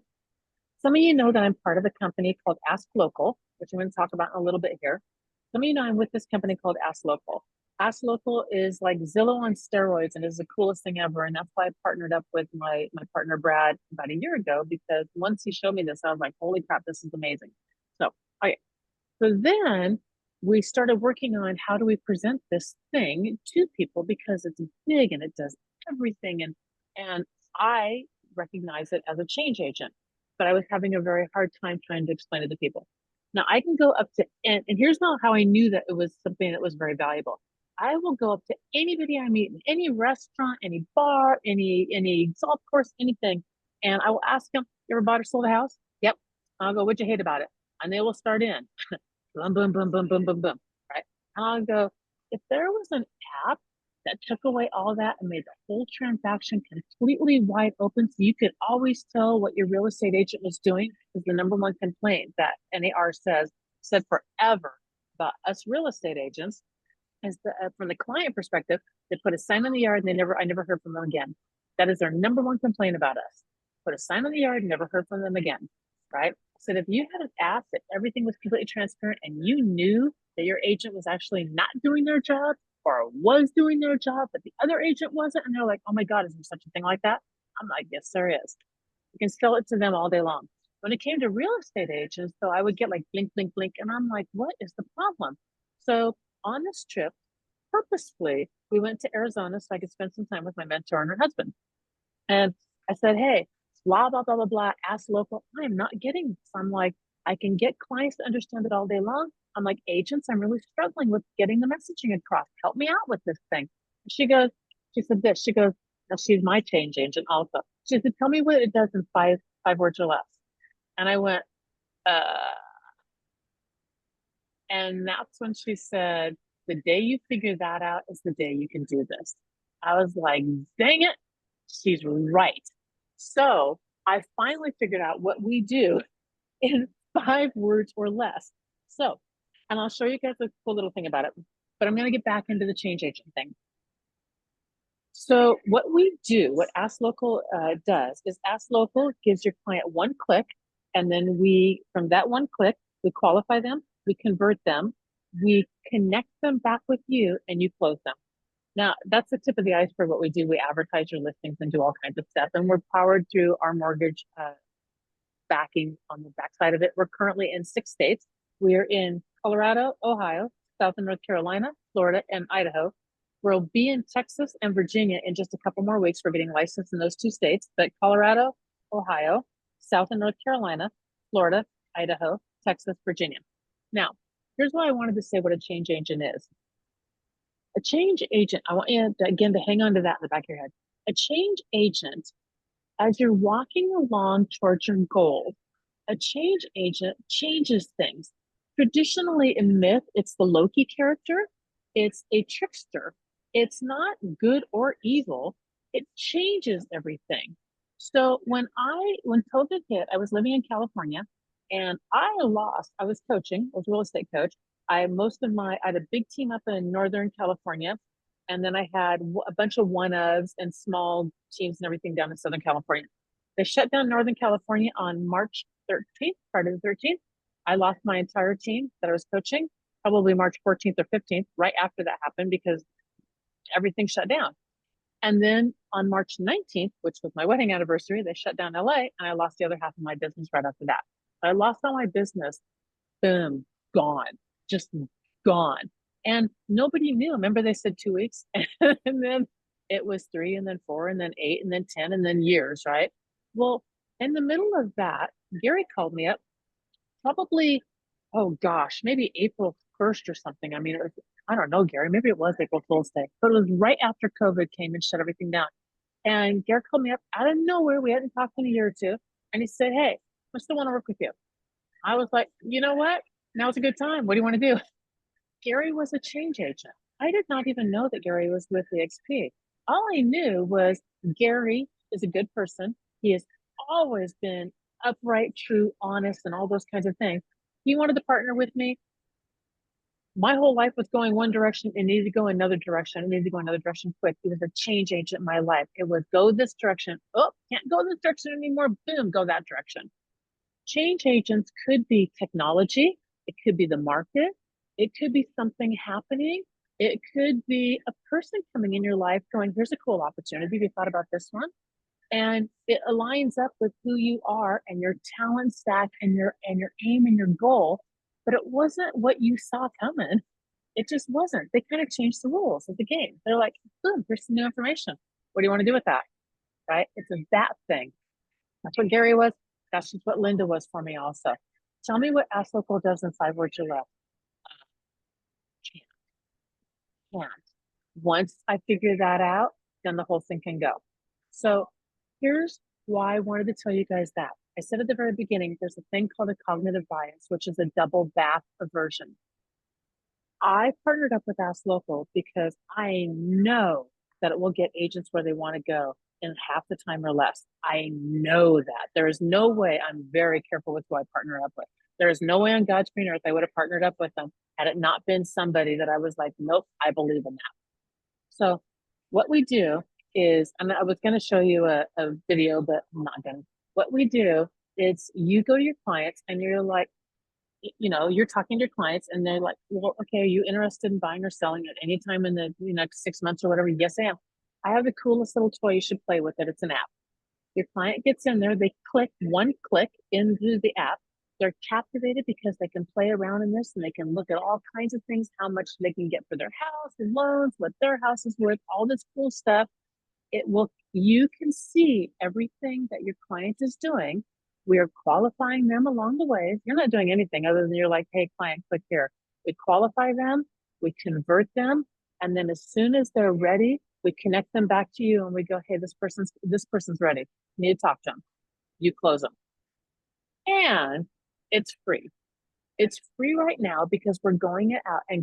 S3: some of you know that I'm part of a company called AskLocal, which I'm going to talk about in a little bit here. Some of you know I'm with this company called AskLocal. AskLocal is like Zillow on steroids and is the coolest thing ever. And that's why I partnered up with my partner, Brad, about a year ago, because once he showed me this, I was like, holy crap, this is amazing. So, okay. So then we started working on how do we present this thing to people, because it's big and it does everything. And I recognize it as a change agent, but I was having a very hard time trying to explain it to people. Now I can go up to, and here's not how I knew that it was something that was very valuable. I will go up to anybody I meet in any restaurant, any bar, any golf course, anything. And I will ask them, you ever bought or sold a house? Yep. I'll go, what'd you hate about it? And they will start in. Boom, boom, boom, boom, boom, boom, boom. Right. And I'll go, if there was an app that took away all that and made the whole transaction completely wide open, so you could always tell what your real estate agent was doing, is the number one complaint that NAR said forever about us real estate agents, is from the client perspective, they put a sign in the yard and I never heard from them again. That is their number one complaint about us. put a sign on the yard, never heard from them again, right? So if you had an app that everything was completely transparent and you knew that your agent was actually not doing their job or was doing their job, but the other agent wasn't, and they're like, oh my God, is there such a thing like that? I'm like, yes, there is. You can sell it to them all day long. When it came to real estate agents, though, I would get like blink, blink, blink, and I'm like, what is the problem? So on this trip, purposefully, we went to Arizona so I could spend some time with my mentor and her husband. And I said, hey, blah, blah, blah, blah, blah, ask local. I am not getting this. I'm like, I can get clients to understand it all day long. I'm like, agents, I'm really struggling with getting the messaging across. Help me out with this thing. She said this, she goes, now she's my change agent also. She said, tell me what it does in five words or less. And I went, and that's when she said, the day you figure that out is the day you can do this. I was like, dang it, she's right. So I finally figured out what we do in 5 words or less. So, and I'll show you guys a cool little thing about it, but I'm going to get back into the change agent thing. So what we do, what AskLocal does is AskLocal gives your client one click, and then we, from that one click, we qualify them, we convert them, we connect them back with you, and you close them. Now, that's the tip of the iceberg. What we do, we advertise your listings and do all kinds of stuff, and we're powered through our mortgage backing on the backside of it. We're currently in 6 states. We are in Colorado, Ohio, South and North Carolina, Florida, and Idaho. We'll be in Texas and Virginia in just a couple more weeks. We're getting licensed in those 2 states, but Colorado, Ohio, South and North Carolina, Florida, Idaho, Texas, Virginia. Now, here's why I wanted to say what a change agent is. A change agent, I want you to, again, to hang on to that in the back of your head. A change agent, as you're walking along towards your goal, a change agent changes things. Traditionally in myth, it's the Loki character. It's a trickster. It's not good or evil. It changes everything. So when COVID hit, I was living in California and I was coaching, I was a real estate coach. I had a big team up in Northern California. And then I had a bunch of one-ofs and small teams and everything down in Southern California. They shut down Northern California on March 13th, Friday the 13th. I lost my entire team that I was coaching, probably March 14th or 15th, right after that happened because everything shut down. And then on March 19th, which was my wedding anniversary, they shut down LA and I lost the other half of my business right after that. I lost all my business, boom, gone, just gone. And nobody knew. Remember they said 2 weeks and then it was 3 and then 4 and then 8 and then 10 and then years, right? Well, in the middle of that, Gary called me up probably, oh gosh, maybe April 1st or something. I mean, I don't know, Gary, maybe it was April Fool's Day, but it was right after COVID came and shut everything down. And Gary called me up out of nowhere. We hadn't talked in a year or two. And he said, hey, I still want to work with you. I was like, you know what? Now's a good time. What do you want to do? Gary was a change agent. I did not even know that Gary was with the XP. All I knew was Gary is a good person. He has always been upright, true, honest, and all those kinds of things. He wanted to partner with me. My whole life was going one direction. It needed to go another direction. It needed to go another direction quick. He was a change agent in my life. It was go this direction. Oh, can't go this direction anymore. Boom, go that direction. Change agents could be technology. It could be the market. It could be something happening. It could be a person coming in your life going, here's a cool opportunity. Have you thought about this one? And it aligns up with who you are and your talent stack and your aim and your goal. But it wasn't what you saw coming. It just wasn't. They kind of changed the rules of the game. They're like, boom, here's some new information. What do you want to do with that? Right? It's a that thing. That's what Gary was. That's just what Linda was for me also. Tell me what AskLocal does in 5 words or less. Can't. Once I figure that out, then the whole thing can go. So here's why I wanted to tell you guys that. I said at the very beginning, there's a thing called a cognitive bias, which is a double bath aversion. I partnered up with AskLocal because I know that it will get agents where they want to go in half the time or less. I know that. There is no way. I'm very careful with who I partner up with. There is no way on God's green earth I would have partnered up with them had it not been somebody that I was like, nope, I believe in that. So what we do is, I was going to show you a video, but I'm not going to. What we do is you go to your clients and you're like, you're talking to your clients and they're like, well, okay, are you interested in buying or selling at any time in the next 6 months or whatever? Yes, I am. I have the coolest little toy. You should play with it. It's an app. Your client gets in there. They click one click into the app. They're captivated because they can play around in this and they can look at all kinds of things, how much they can get for their house and loans, what their house is worth, all this cool stuff. You can see everything that your client is doing. We are qualifying them along the way. You're not doing anything other than you're like, hey, client, click here. We qualify them, we convert them, and then as soon as they're ready, we connect them back to you and we go, hey, this person's ready. You need to talk to them. You close them. And it's free. It's free right now because we're going it out and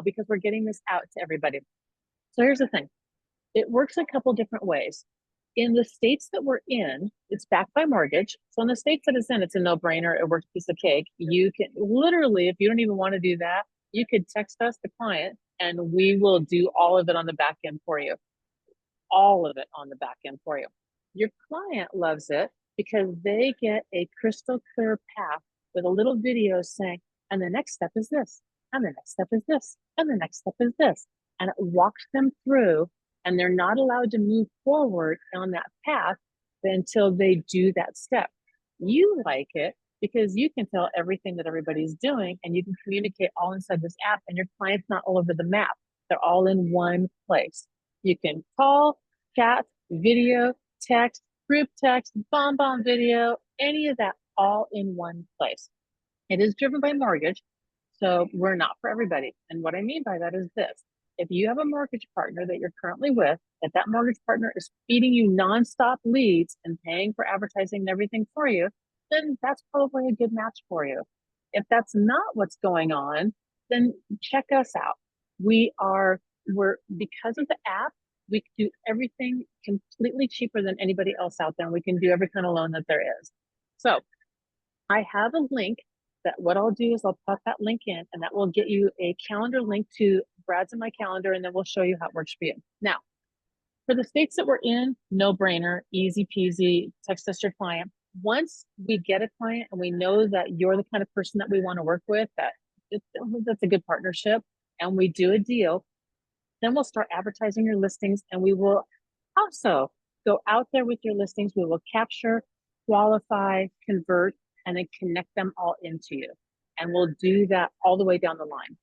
S3: because we're getting this out to everybody. So here's the thing. It works a couple different ways. In the states that we're in, it's backed by mortgage. So in the states that it's in, it's a no-brainer. It works piece of cake. You can literally, if you don't even want to do that, you could text us, the client, and we will do all of it on the back end for you. All of it on the back end for you. Your client loves it because they get a crystal clear path with a little video saying, and the next step is this, and the next step is this, and the next step is this. And it walks them through, and they're not allowed to move forward on that path until they do that step. You like it because you can tell everything that everybody's doing and you can communicate all inside this app, and your client's not all over the map. They're all in one place. You can call, chat, video, text, group text, bomb video, any of that, all in one place. It is driven by mortgage, so we're not for everybody. And what I mean by that is this. If you have a mortgage partner that you're currently with, if that mortgage partner is feeding you nonstop leads and paying for advertising and everything for you, then that's probably a good match for you. If that's not what's going on, then check us out. We're because of the app, we can do everything completely cheaper than anybody else out there. And we can do every kind of loan that there is. So I have a link that what I'll do is I'll put that link in, and that will get you a calendar link to Brad's and my calendar, and then we'll show you how it works for you. Now, for the states that we're in, no brainer, easy peasy, text us your client. Once we get a client and we know that you're the kind of person that we want to work with, that's a good partnership, and we do a deal, then we'll start advertising your listings, and we will also go out there with your listings. We will capture, qualify, convert, and then connect them all into you. And we'll do that all the way down the line.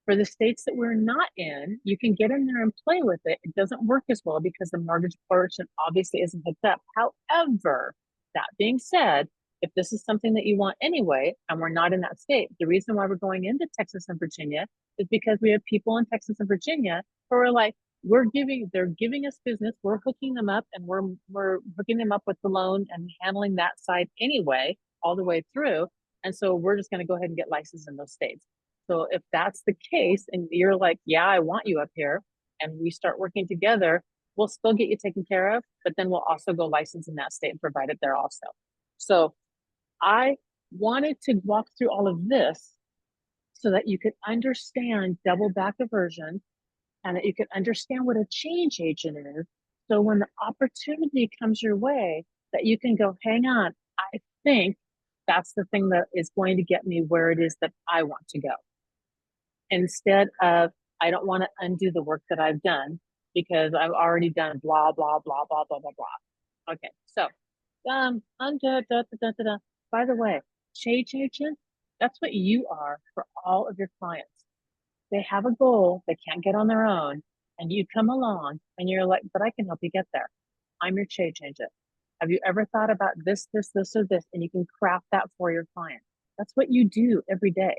S3: For the states that we're not in, you can get in there and play with it. It doesn't work as well because the mortgage portion obviously isn't hooked up. However, that being said, if this is something that you want anyway, and we're not in that state, the reason why we're going into Texas and Virginia is because we have people in Texas and Virginia who are like, they're giving us business, we're hooking them up, and we're hooking them up with the loan and handling that side anyway, all the way through. And so we're just going to go ahead and get licensed in those states. So if that's the case and you're like, yeah, I want you up here, and we start working together, we'll still get you taken care of, but then we'll also go license in that state and provide it there also. So I wanted to walk through all of this so that you could understand double back aversion and that you could understand what a change agent is. So when the opportunity comes your way, that you can go, hang on, I think that's the thing that is going to get me where it is that I want to go. Instead of, I don't want to undo the work that I've done because I've already done blah, blah, blah, blah, blah, blah, blah. Okay, so, by the way, change agent, that's what you are for all of your clients. They have a goal they can't get on their own, and you come along and you're like, but I can help you get there. I'm your change agent. Have you ever thought about this, or this? And you can craft that for your client. That's what you do every day.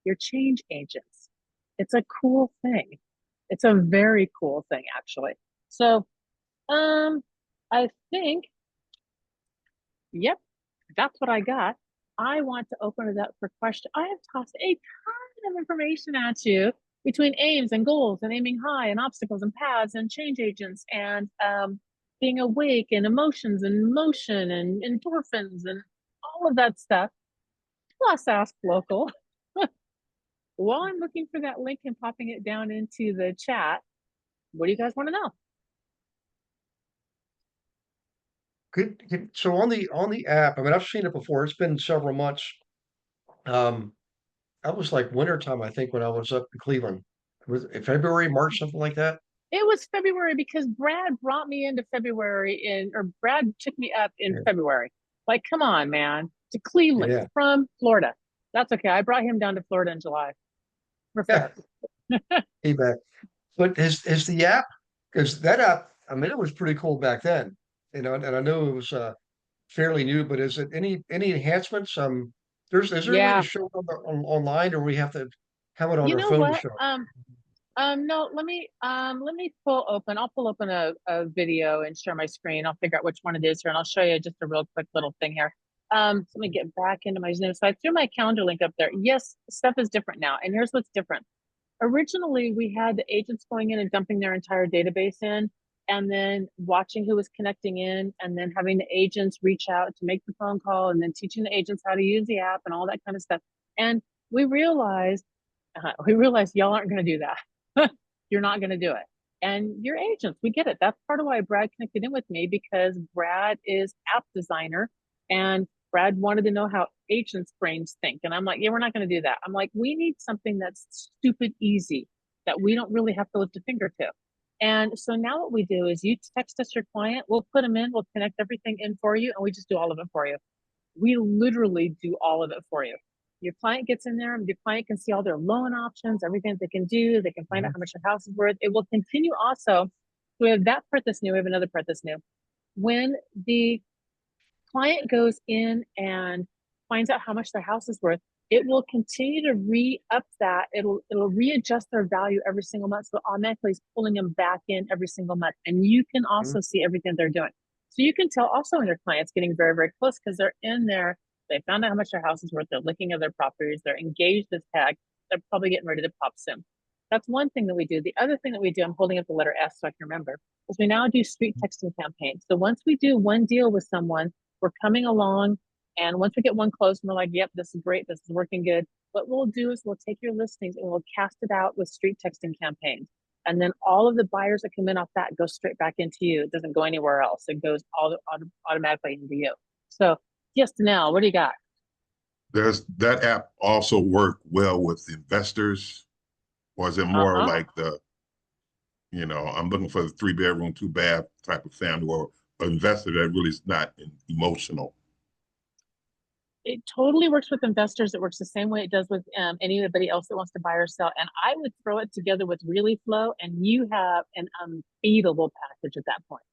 S3: You're change agents. It's a cool thing. It's a very cool thing, actually. So, I think, yep, that's what I got. I want to open it up for questions. I have tossed a ton of information at you between aims and goals and aiming high and obstacles and paths and change agents and being awake and emotions and motion and endorphins and all of that stuff, plus AskLocal. While I'm looking for that link and popping it down into the chat, what do you guys want to know?
S2: So on the app, I mean, I've seen it before. It's been several months. That was like wintertime, I think, when I was up in Cleveland. Was it February, March, something like that?
S3: It was February because Brad brought me into February or Brad took me up in
S2: Yeah.
S3: February. Like, come on, man, to Cleveland
S2: Yeah.
S3: from Florida. That's okay. I brought him down to Florida in July. We're fair.
S2: Feedback. But is the app, because that app, I mean, it was pretty cool back then, and I know it was fairly new, but is it any enhancements? Is there a way to
S3: Yeah.
S2: show it online, or we have to have it on
S3: You
S2: our
S3: know
S2: phone to
S3: what?
S2: show it?
S3: No, let me I'll pull open a video and share my screen. I'll figure out which one it is here and I'll show you just a real quick little thing here. So let me get back into my Zoom. So I threw my calendar link up there. Yes, stuff is different now. And here's what's different. Originally, we had the agents going in and dumping their entire database in and then watching who was connecting in and then having the agents reach out to make the phone call and then teaching the agents how to use the app and all that kind of stuff. And we realized y'all aren't going to do that. You're not going to do it. And you're agents. We get it. That's part of why Brad connected in with me because Brad is app designer and Brad wanted to know how agents' brains think. And I'm like, yeah, we're not going to do that. I'm like, we need something that's stupid easy that we don't really have to lift a finger to. And so now what we do is you text us your client, we'll put them in, we'll connect everything in for you, and we just do all of it for you. We literally do all of it for you. Your client gets in there, and your client can see all their loan options, everything they can do. They can find out how much their house is worth. It will continue also. We have that part that's new. We have another part that's new. When the client goes in and finds out how much their house is worth, it will continue to re-up that. It'll readjust their value every single month. So automatically it's pulling them back in every single month. And you can also see everything they're doing. So you can tell also when your client's getting very, very close because they're in there. They found out how much their house is worth. They're looking at their properties. They're engaged as heck. They're probably getting ready to pop soon. That's one thing that we do. The other thing that we do, I'm holding up the letter S so I can remember, is we now do street texting campaigns. So once we do one deal with someone, we're coming along. And once we get one close and we're like, yep, this is great. This is working good. What we'll do is we'll take your listings and we'll cast it out with street texting campaigns. And then all of the buyers that come in off that go straight back into you. It doesn't go anywhere else. It goes automatically into you. So yes, Danelle, what do you got?
S6: Does that app also work well with investors? Or is it more like I'm looking for the 3-bedroom, 2-bath type of family or an investor that really is not emotional?
S3: It totally works with investors. It works the same way it does with anybody else that wants to buy or sell. And I would throw it together with Really Flow, and you have an unbeatable package at that point.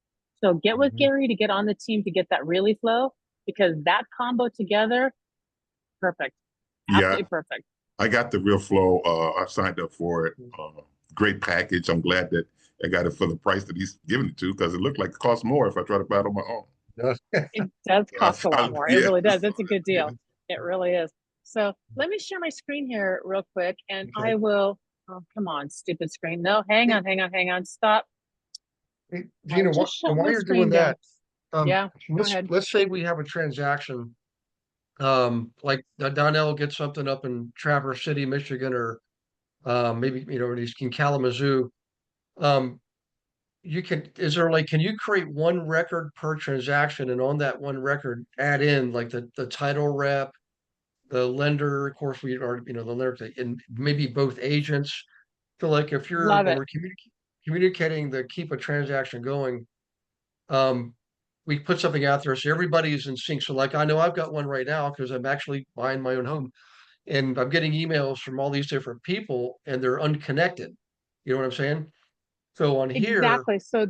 S3: So get with Gary to get on the team to get that Really Flow, because that combo together, perfect. Absolutely perfect.
S6: I got the Real Flow. I signed up for it. Great package. I'm glad that I got it for the price that he's giving it to, because it looked like it costs more if I try to buy it on my own.
S3: It does cost a lot more. It really does. It's a good deal. It really is. So let me share my screen here real quick, and I will. Oh, come on, stupid screen. No, hang on. Stop.
S2: Hey, Gina, while you're doing that,
S3: yeah, go ahead.
S2: let's say we have a transaction, like Donnell gets something up in Traverse City, Michigan, or maybe he's in Kalamazoo. Can you create one record per transaction, and on that one record add in like the title rep, the lender, of course we are, the lender, and maybe both agents. So like if
S3: Love
S2: when
S3: it.
S2: we're communicating to keep a transaction going, we put something out there so everybody's in sync. So like I know I've got one right now because I'm actually buying my own home, and I'm getting emails from all these different people, and they're unconnected. You know what I'm saying? So on here,
S3: Exactly. So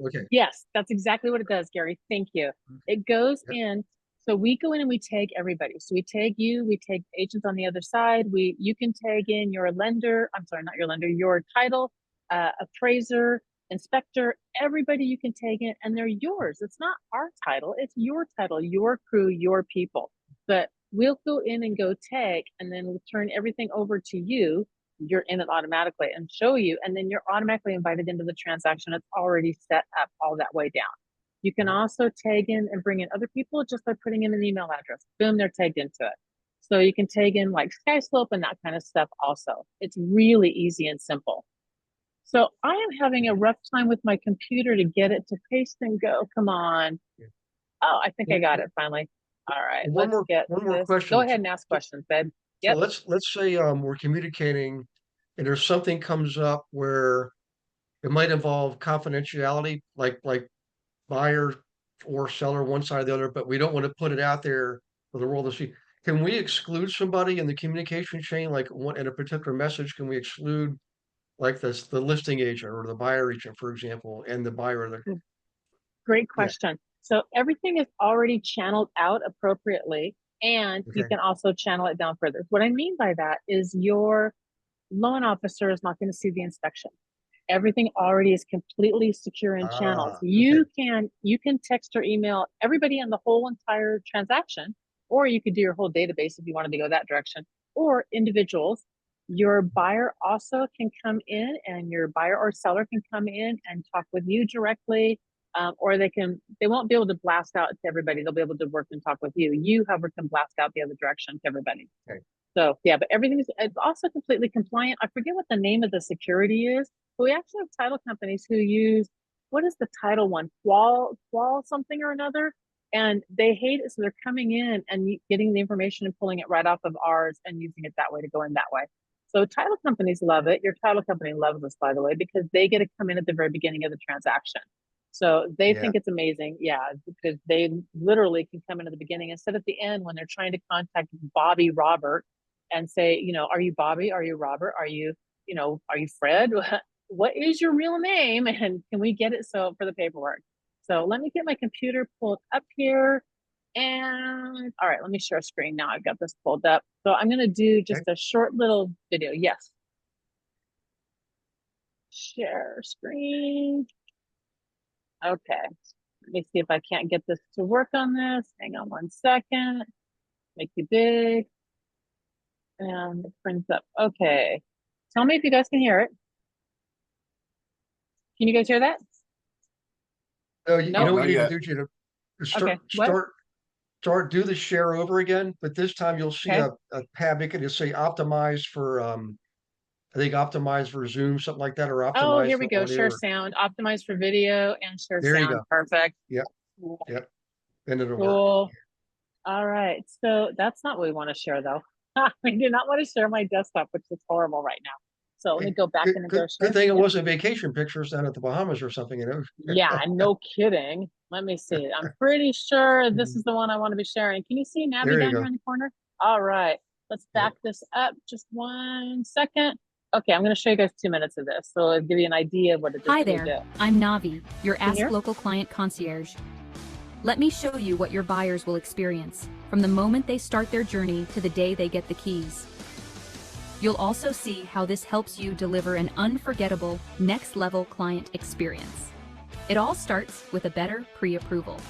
S2: okay.
S3: Yes, that's exactly what it does, Gary. Thank you. It goes in. So we go in and we tag everybody. So we tag you, we tag agents on the other side. You can tag in your lender. I'm sorry, not your lender, your title, appraiser, inspector, everybody you can tag in, and they're yours. It's not our title, it's your title, your crew, your people. But we'll go in and go tag, and then we'll turn everything over to you. You're in it automatically and show you, and then you're automatically invited into the transaction. It's already set up all that way down. You can also tag in and bring in other people just by putting in an email address. Boom, they're tagged into it. So you can tag in like SkySlope and that kind of stuff also. It's really easy and simple. So I am having a rough time with my computer to get it to paste and go. Come on. Oh, I think I got it finally. All right,
S2: One
S3: let's get
S2: more
S3: this.
S2: question.
S3: Go ahead and ask questions, babe.
S2: So
S3: Yep.
S2: let's say we're communicating and there's something comes up where it might involve confidentiality, like buyer or seller, one side or the other, but we don't want to put it out there for the world to see. Can we exclude somebody in the communication chain, like one in a particular message? Can we exclude like the listing agent or the buyer agent, for example, and the buyer?
S3: Great
S2: Yeah.
S3: question. So everything is already channeled out appropriately, and you
S2: Okay.
S3: can also channel it down further. What I mean by that is your loan officer is not going to see the inspection. Everything already is completely secure in channels. You can text or email everybody in the whole entire transaction, or you could do your whole database if you wanted to go that direction, or individuals. Your buyer also can come in, and your buyer or seller can come in and talk with you directly, or they won't be able to blast out to everybody. They'll be able to work and talk with you. You, however, can blast out the other direction to everybody.
S2: Okay.
S3: So yeah, but everything is, it's also completely compliant. I forget what the name of the security is, but we actually have title companies who use, what is the title one? Qual something or another. And they hate it. So they're coming in and getting the information and pulling it right off of ours and using it that way to go in that way. So title companies love it. Your title company loves us, by the way, because they get to come in at the very beginning of the transaction. So they think it's amazing. Yeah, because they literally can come in at the beginning instead of at the end when they're trying to contact Bobby Robert and say, you know, are you Bobby? Are you Robert? Are you Fred? What is your real name? And can we get it so for the paperwork? So let me get my computer pulled up here. And all right, let me share a screen now. I've got this pulled up. So I'm going to do just a short little video. Yes. Share screen. Okay. Let me see if I can't get this to work on this. Hang on one second. Make you big. And it brings up. Okay. Tell me if you guys can hear it. Can you guys hear that?
S2: No, you know what you
S4: Not
S2: need to do,
S3: Okay,
S2: do the share over again, but this time you'll see a tab. You can just say optimize for I think optimize for Zoom, something like that, or
S3: Oh,
S2: optimize
S3: here we
S2: for
S3: go.
S2: audio.
S3: Share sound, optimize for video and share
S2: There you
S3: sound.
S2: go.
S3: Perfect.
S2: Yep. Yep. Then it'll work.
S3: Cool. All right. So that's not what we want to share though. We do not want to share my desktop, which is horrible right now. So let me go back and go share.
S2: Good thing it wasn't vacation pictures down at the Bahamas or something, you know?
S3: Yeah, no kidding. Let me see. I'm pretty sure this is the one I want to be sharing. Can you see Nabby
S2: There you
S3: down
S2: go.
S3: here in the corner? All right. Let's back this up just 1 second. Okay, I'm going to show you guys 2 minutes of this. So it'll give you an idea of what it is.
S8: Hi
S3: that we
S8: there,
S3: do.
S8: I'm Navi, your
S3: Can you hear?
S8: AskLocal client concierge. Let me show you what your buyers will experience from the moment they start their journey to the day they get the keys. You'll also see how this helps you deliver an unforgettable, next-level client experience. It all starts with a better pre-approval.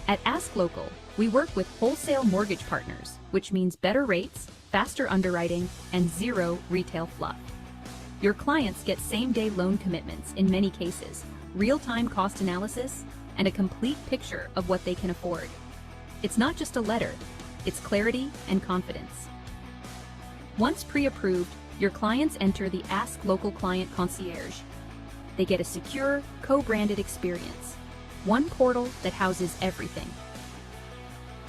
S8: At AskLocal, we work with wholesale mortgage partners, which means better rates, faster underwriting, and zero retail fluff. Your clients get same-day loan commitments in many cases, real-time cost analysis, and a complete picture of what they can afford. It's not just a letter, it's clarity and confidence. Once pre-approved, your clients enter the AskLocal Client Concierge. They get a secure, co-branded experience, one portal that houses everything.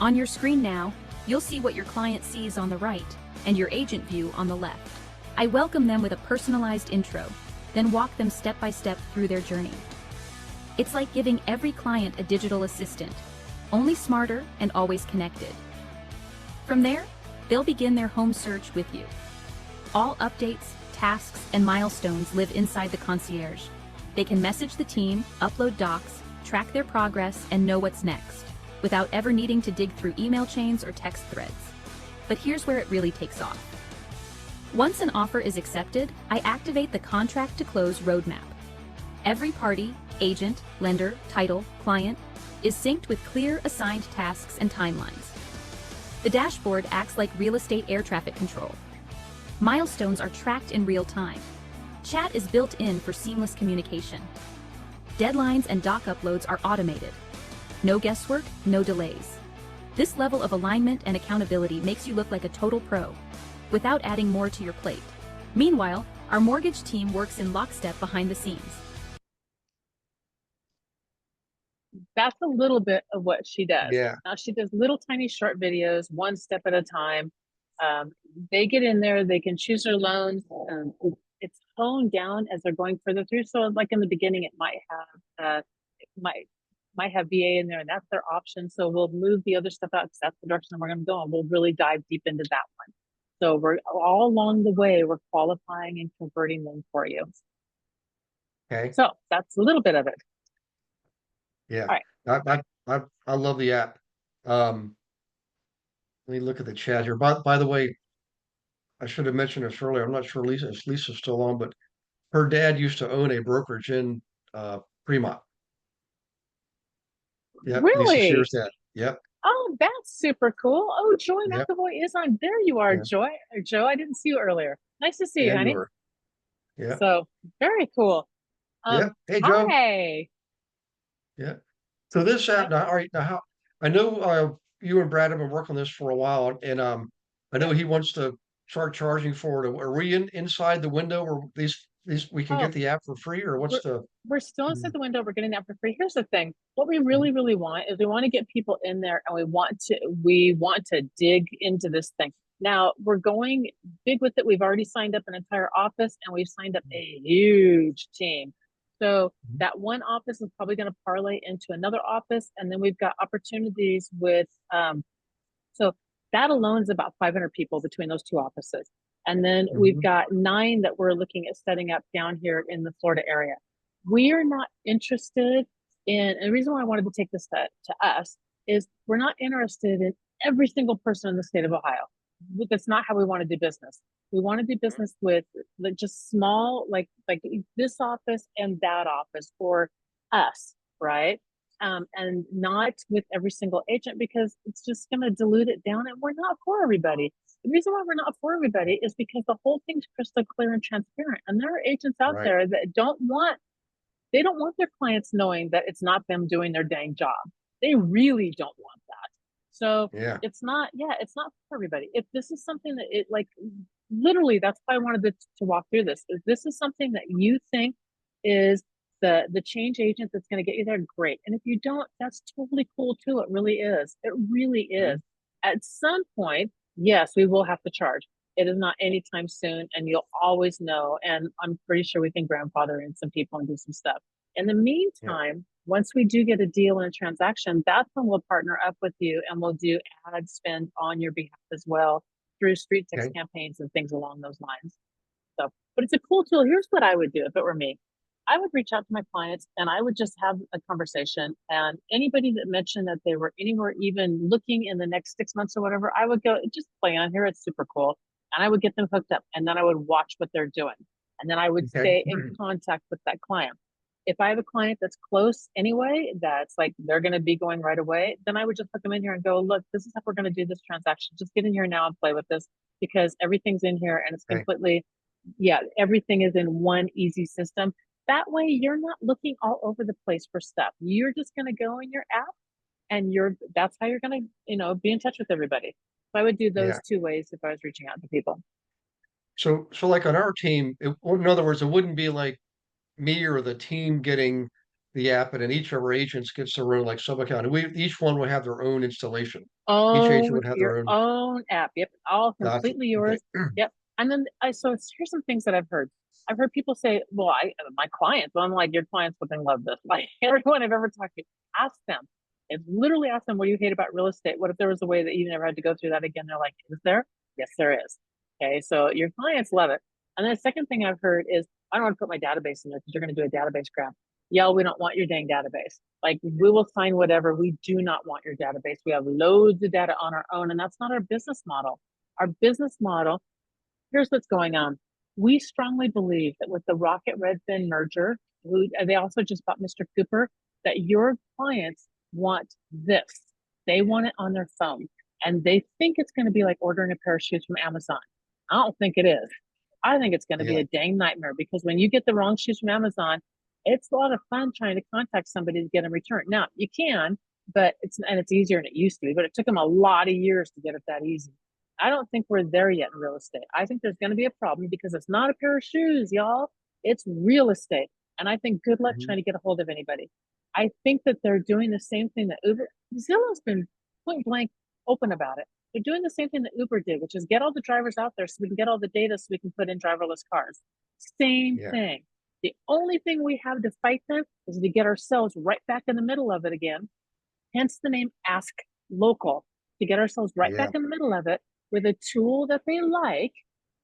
S8: On your screen now, you'll see what your client sees on the right and your agent view on the left. I welcome them with a personalized intro, then walk them step by step through their journey. It's like giving every client a digital assistant, only smarter and always connected. From there, they'll begin their home search with you. All updates, tasks, and milestones live inside the concierge. They can message the team, upload docs, track their progress, and know what's next, without ever needing to dig through email chains or text threads. But here's where it really takes off. Once an offer is accepted, I activate the contract to close roadmap. Every party, agent, lender, title, client, is synced with clear assigned tasks and timelines. The dashboard acts like real estate air traffic control. Milestones are tracked in real time. Chat is built in for seamless communication. Deadlines and doc uploads are automated. No guesswork, no delays. This level of alignment and accountability makes you look like a total pro, without adding more to your plate. Meanwhile, our mortgage team works in lockstep behind the scenes.
S3: that's a little bit of what she does.
S2: Yeah.
S3: Now she does little tiny short videos, one step at a time. They get in there, they can choose their loans. It's honed down as they're going further through. So like in the beginning, it might have VA in there, and that's their option. So we'll move the other stuff out because that's the direction we're going to go, and we'll really dive deep into that one. So we're all along the way, we're qualifying and converting them for you.
S2: Okay.
S3: So that's a little bit of it.
S2: Yeah.
S3: All right.
S2: I love the app. Let me look at the chat here. By the way, I should have mentioned this earlier. I'm not sure if Lisa's still on, but her dad used to own a brokerage in Fremont. Yep. Lisa
S3: Really?
S2: Sears' dad. Yep.
S3: Oh, that's super cool. Oh, Joy
S2: Yep.
S3: McAvoy is on. There you are,
S2: Yeah.
S3: Joy. Or Joe, I didn't see you earlier. Nice to see you,
S2: And
S3: honey.
S2: yours. Yeah.
S3: So very cool.
S2: Yeah. Hey, Joe.
S3: Hi.
S2: Yeah. So this app now, all right, now how I know you and Brad have been working on this for a while, and I know he wants to start charging for it. Are we inside the window where these we can
S3: Oh,
S2: get the app for free, or what's the
S3: we're still inside the window. We're getting that for free. Here's the thing. What we really, really want is we want to get people in there, and we want to dig into this thing. Now we're going big with it. We've already signed up an entire office, and we've signed up a huge team. So that one office is probably going to parlay into another office, and then we've got opportunities with so that alone is about 500 people between those two offices. And then we've got 9 that we're looking at setting up down here in the Florida area. We are not interested in, and the reason why I wanted to take this to us is we're not interested in every single person in the state of Ohio. That's not how we want to do business. We want to do business with just small, like this office and that office, or us, right? And not with every single agent, because it's just going to dilute it down, and we're not for everybody. The reason why we're not for everybody is because the whole thing's crystal clear and transparent, and there are agents out there that don't want their clients knowing that it's not them doing their dang job. They really don't want that. So it's not for everybody. If this is something that literally, that's why I wanted to walk through this. If this is something that you think is the change agent that's going to get you there, great. And if you don't, that's totally cool too. It really is. It really is. At some point, yes, we will have to charge. It is not anytime soon, and you'll always know. And I'm pretty sure we can grandfather in some people and do some stuff. In the meantime, once we do get a deal and a transaction, that's when we'll partner up with you, and we'll do ad spend on your behalf as well through street text campaigns and things along those lines. So, but it's a cool tool. Here's what I would do if it were me. I would reach out to my clients, and I would just have a conversation, and anybody that mentioned that they were anywhere even looking in the next 6 months or whatever, I would go, just play on here. It's super cool. And I would get them hooked up, and then I would watch what they're doing. And then I would stay in contact with that client. If I have a client that's close anyway, that's like they're going to be going right away, then I would just put them in here and go, look, this is how we're going to do this transaction. Just get in here now and play with this, because everything's in here, and it's completely, everything is in one easy system. That way you're not looking all over the place for stuff. You're just going to go in your app, and that's how you're going to, be in touch with everybody. So I would do those 2 ways if I was reaching out to people. So
S2: like on our team, in other words, it wouldn't be like me or the team getting the app, and then each of our agents gets their own sub account. Each one would have their own installation. Each agent would have their
S3: own app. Yep, all completely yours. Yep. And then so here's some things that I've heard. I've heard people say, well, my clients, I'm like, your clients would love this. Like everyone I've ever talked to, ask them. It's literally ask them, what do you hate about real estate? What if there was a way that you never had to go through that again? They're like, is there? Yes, there is. Okay, so your clients love it. And then the second thing I've heard is, I don't want to put my database in there because you're going to do a database grab. Yeah, we don't want your dang database. Like, we will sign whatever. We do not want your database. We have loads of data on our own, and that's not our business model. Our business model, here's what's going on. We strongly believe that with the Rocket Redfin merger, they also just bought Mr. Cooper, that your clients want this. They want it on their phone, and they think it's going to be like ordering a pair of shoes from Amazon. I don't think it is. I think it's going to be a dang nightmare, because when you get the wrong shoes from Amazon, it's a lot of fun trying to contact somebody to get them returned. Now you can, but it's easier than it used to be, but it took them a lot of years to get it that easy. I don't think we're there yet in real estate. I think there's going to be a problem, because it's not a pair of shoes, y'all. It's real estate. And I think good luck trying to get a hold of anybody. I think that they're doing the same thing that Zillow's been point blank open about it. They're doing the same thing that Uber did, which is get all the drivers out there so we can get all the data so we can put in driverless cars. Same thing. The only thing we have to fight them is to get ourselves right back in the middle of it again. Hence the name AskLocal, to get ourselves right back in the middle of it with a tool that they like,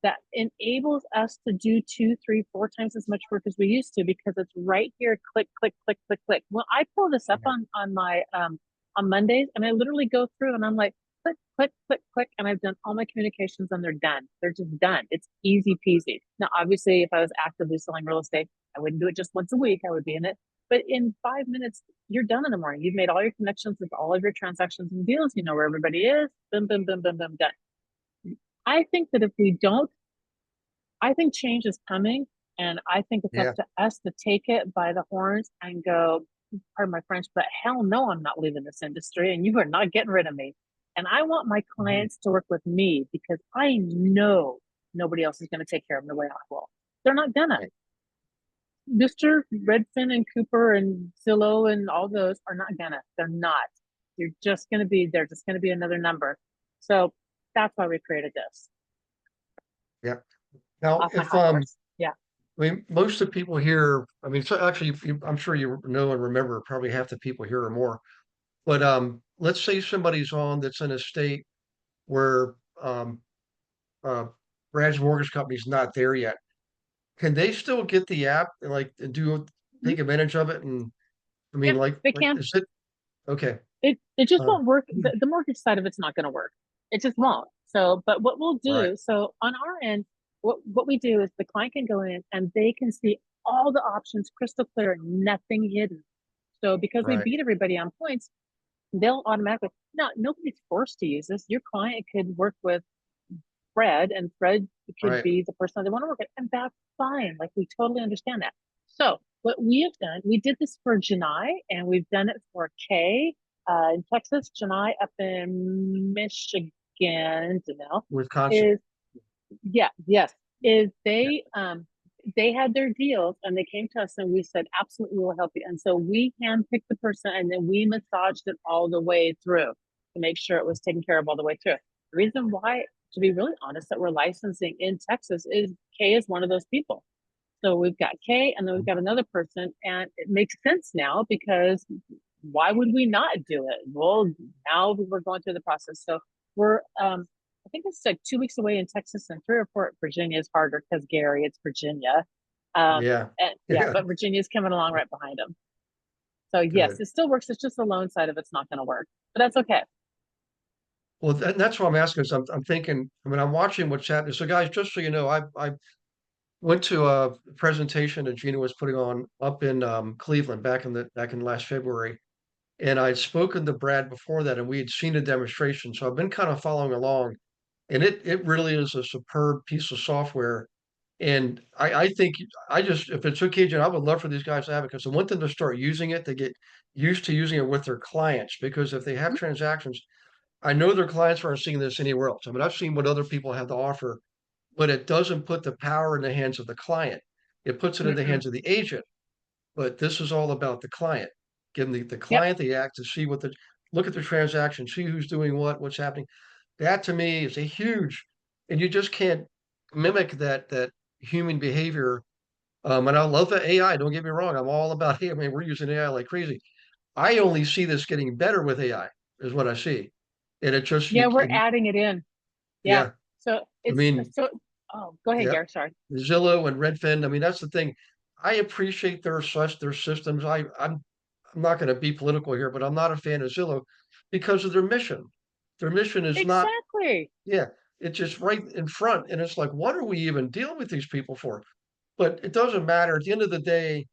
S3: that enables us to do 2, 3, 4 times as much work as we used to, because it's right here. Click, click, click, click, click. When I pull this up on my on Mondays, and I literally go through and I'm like, click, click, click, click, and I've done all my communications and they're done. They're just done. It's easy peasy. Now, obviously, if I was actively selling real estate, I wouldn't do it just once a week. I would be in it. But in 5 minutes, you're done in the morning. You've made all your connections with all of your transactions and deals. You know where everybody is. Boom, boom, boom, boom, boom, done. I think that if we don't, I think change is coming. And I think it's up to us to take it by the horns and go, pardon my French, but hell no, I'm not leaving this industry and you are not getting rid of me. And I want my clients to work with me because I know nobody else is going to take care of them the way I will. They're not gonna. Mr. Redfin and Cooper and Zillow and all those are not gonna. They're not. They're just gonna be another number. So that's why we created this.
S2: Yep. Now, if I mean, most of the people here, I mean, so actually, I'm sure you know and remember probably half the people here or more. But let's say somebody's on that's in a state where Brad's mortgage company's not there yet. Can they still get the app and like take advantage of it? And I mean,
S3: they can.
S2: Is it okay?
S3: It just won't work. The mortgage side of it's not going to work. It just won't. So, but what we'll do, so on our end, what we do is the client can go in and they can see all the options crystal clear, nothing hidden. So because we beat everybody on points, they'll automatically, nobody's forced to use this. Your client could work with Fred, and Fred could be the person they want to work with, and that's fine. Like, we totally understand that. So what we have done, we did this for Janai, and we've done it for Kay in Texas, Janai up in Michigan,
S2: Wisconsin.
S3: They had their deals and they came to us and we said, absolutely, we'll help you. And so we handpicked the person and then we massaged it all the way through to make sure it was taken care of all the way through. The reason why, to be really honest, that we're licensing in Texas is Kay is one of those people. So we've got Kay and then we've got another person, and it makes sense now because why would we not do it? Well, now we're going through the process. So we're, I think it's like 2 weeks away in Texas and 3 or 4 at Virginia is harder because Gary, it's Virginia. But Virginia's coming along right behind him. So yes, it still works. It's just the loan side of it's not going to work, but that's okay.
S2: Well, that's what I'm asking. Is I'm thinking. I mean, I'm watching what's happening. So, guys, just so you know, I went to a presentation that Gina was putting on up in Cleveland back in last February, and I'd spoken to Brad before that, and we had seen a demonstration. So I've been kind of following along, and it really is a superb piece of software. And I think if it's okay, Jen, I would love for these guys to have it, because I want them to start using it, to get used to using it with their clients, because if they have transactions, I know their clients aren't seeing this anywhere else. I mean, I've seen what other people have to offer, but it doesn't put the power in the hands of the client. It puts it in the hands of the agent. But this is all about the client, giving the client the act to see look at the transaction, see who's doing what's happening. That to me is a huge, and you just can't mimic that human behavior. And I love the AI. Don't get me wrong. I'm all about AI. I mean, we're using AI like crazy. I only see this getting better with AI, is what I see. And it just
S3: we're adding it in. So it's go ahead, Gary. Sorry.
S2: Zillow and Redfin. I mean, that's the thing. I appreciate their systems. I'm not going to be political here, but I'm not a fan of Zillow because of their mission. Their mission is not it's just right in front. And it's like, what are we even dealing with these people for? But it doesn't matter. At the end of the day,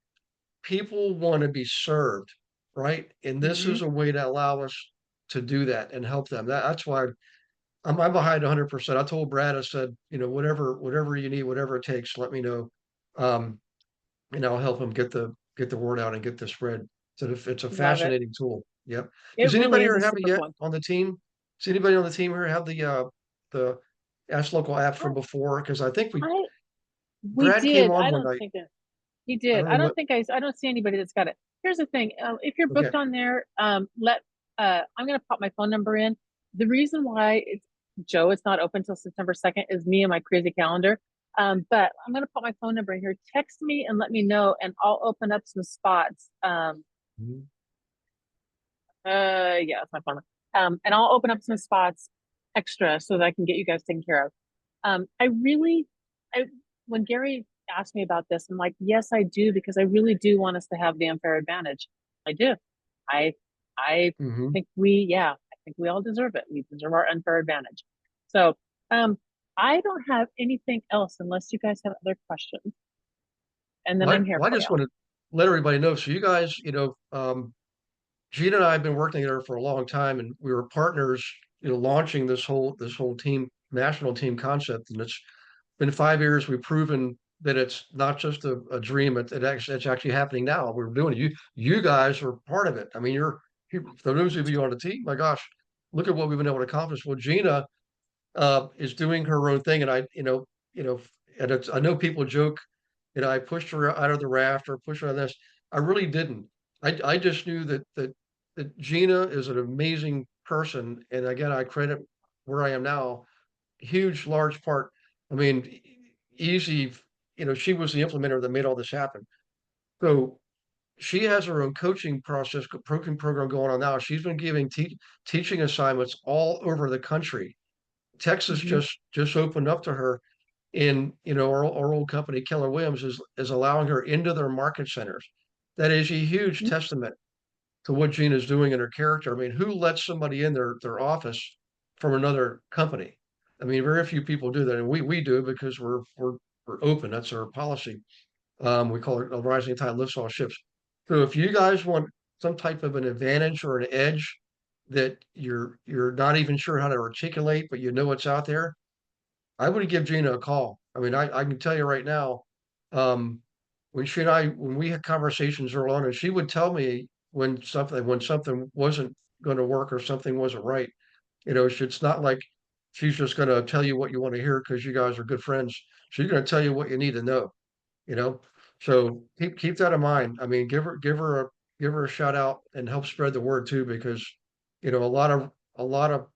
S2: people want to be served, right? And this is a way to allow us to do that and help them. That's why I'm behind 100%. I told Brad, I said, whatever you need, whatever it takes, let me know. And I'll help him get the word out and get the spread. So it's a fascinating tool. Yep. Does anybody here have it yet on the team? Does anybody on the team here have the AskLocal app from before? Because I think Brad
S3: did.
S2: came on
S3: I
S2: one
S3: don't
S2: night.
S3: think that he did. I don't see anybody that's got it. here's the thing. If you're
S2: Okay.
S3: booked on there, I'm gonna pop my phone number in. The reason why it's not open till September 2nd is me and my crazy calendar. But I'm gonna put my phone number in here. Text me and let me know, and I'll open up some spots.
S2: Mhm.
S3: Yeah, that's my phone. And I'll open up some spots extra so that I can get you guys taken care of. When Gary asked me about this, I'm like, yes, I do, because I really do want us to have the unfair advantage. I do. I
S2: Mhm.
S3: think I think we all deserve it. We deserve our unfair advantage. So, I don't have anything else unless you guys have other questions. And then I'm here
S2: Well, I
S3: for
S2: just
S3: you.
S2: want to let everybody know. So you guys, Gina and I have been working together for a long time, and we were partners, launching this whole team, national team concept. And it's been 5 years. We've proven that it's not just a dream. It's actually happening now. We're doing it. You guys are part of it. I mean, for those of you on the team, my gosh, look at what we've been able to accomplish. Well, Gina is doing her own thing, and I know people joke, I pushed her out of the raft or pushed her on this. I really didn't. I just knew that Gina is an amazing person, and again, I credit where I am now, huge, large part. I mean, easy. She was the implementer that made all this happen. So she has her own coaching coaching program going on now. She's been giving teaching assignments all over the country. Texas
S3: Mhm.
S2: just opened up to her, in our old company Keller Williams is allowing her into their market centers. That is a huge
S3: Mhm.
S2: testament to what Gina's doing in her character. I mean, who lets somebody in their office from another company? I mean, very few people do that, and we do because we're open. That's our policy. We call it a rising tide lifts all ships. So if you guys want some type of an advantage or an edge that you're not even sure how to articulate, but it's out there, I would give Gina a call. I mean, I can tell you right now, um, when we had conversations early on, and she would tell me when something wasn't going to work or something wasn't right. It's not like she's just going to tell you what you want to hear because you guys are good friends. She's going to tell you what you need to know. You know, so keep that in mind. I mean, give her a shout out and help spread the word too, because a lot of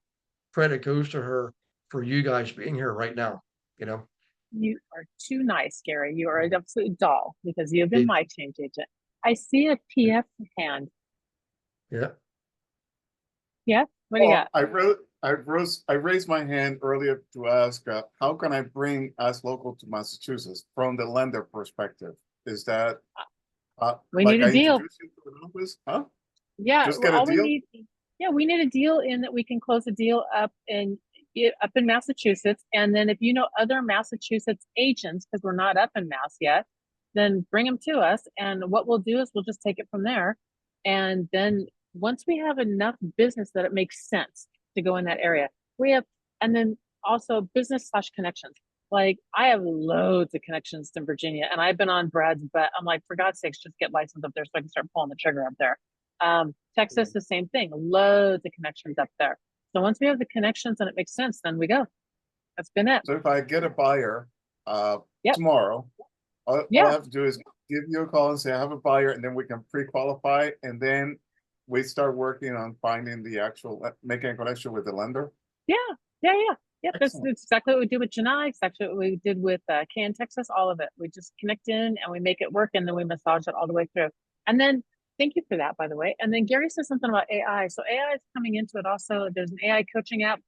S2: credit goes to her for you guys being here right now, you know?
S3: You are too nice, Gary. You are an absolute doll because you have been
S2: It-
S3: my change agent. I see a PF hand.
S2: Yeah.
S3: Yeah, what do you
S4: Oh,
S3: got?
S4: I raised my hand earlier to ask, how can I bring AskLocal to Massachusetts from the lender perspective? Is that
S3: We
S4: like
S3: need a
S4: I
S3: deal.
S4: introduce you to an office? Huh?
S3: Yeah,
S4: Just
S3: well,
S4: get a
S3: all we
S4: deal?
S3: need. Yeah, we need a deal in that we can close a deal up in Massachusetts, and then if you know other Massachusetts agents, because we're not up in Mass yet, then bring them to us. And what we'll do is we'll just take it from there. And then once we have enough business that it makes sense to go in that area, we have, and then also business/connections. Like I have loads of connections in Virginia, and I've been on Brad's, but I'm like, for God's sakes, just get licensed up there so I can start pulling the trigger up there. Texas, the same thing, loads of connections up there. So once we have the connections and it makes sense, then we go. That's been it.
S4: So if I get a buyer
S3: Yep.
S4: tomorrow, all
S3: Yeah.
S4: I have to do is give you a call and say I have a buyer, and then we can pre-qualify, and then we start working on finding making a connection with the lender.
S3: Yeah. Yep. That's
S4: Excellent.
S3: exactly what we did with Janai. Exactly what we did with Can Texas. All of it. We just connect in and we make it work, and then we massage it all the way through. And then thank you for that, by the way. And then Gary said something about AI. So AI is coming into it also. There's an AI coaching app.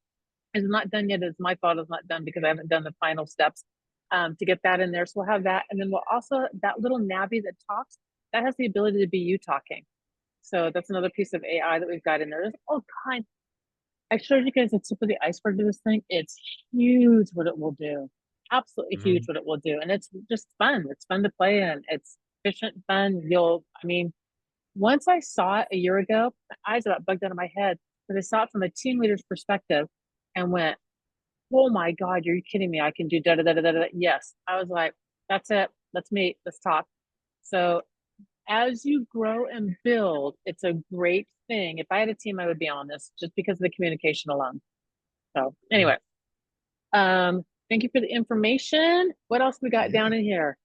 S3: It's not done yet. It's my fault. It's not done because I haven't done the final steps to get that in there. So we'll have that, and then we'll also that little nabby that talks that has the ability to be you talking. So that's another piece of AI that we've got in there. There's all kinds. I showed you guys the tip of the iceberg of this thing. It's huge what it will do. Absolutely huge what it will do. And it's just fun. It's fun to play in. It's efficient, fun. Once I saw it a year ago, my eyes about bugged out of my head because I saw it from a team leader's perspective and went, oh my God, you're kidding me. I can do da da da da da. Yes. I was like, that's it. Let's meet. Let's talk. So as you grow and build, it's a great thing. If I had a team, I would be on this just because of the communication alone. So anyway, thank you for the information. What else we got down in here?